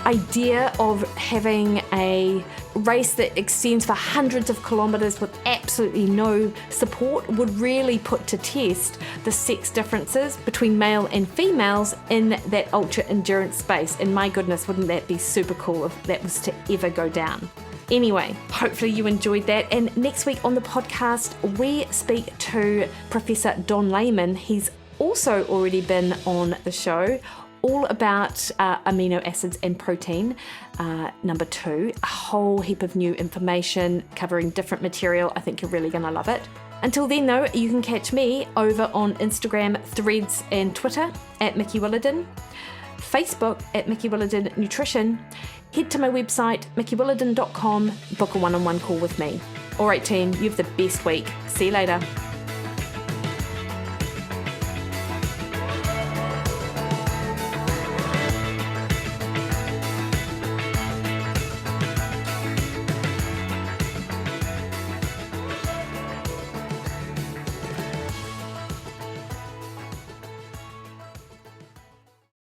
idea of having a race that extends for hundreds of kilometres with absolutely no support would really put to test the sex differences between male and females in that ultra endurance space. And my goodness, wouldn't that be super cool if that was to ever go down? Anyway, hopefully you enjoyed that. And next week on the podcast, we speak to Professor Don Lehman. He's also already been on the show, all about amino acids and protein. Number 2, a whole heap of new information covering different material. I think you're really going to love it. Until then, though, you can catch me over on Instagram, Threads, and Twitter at Mikki Williden, Facebook at Mikki Williden Nutrition. Head to my website, mikiwilliden.com, book a one-on-one call with me. All right, team, you have the best week. See you later.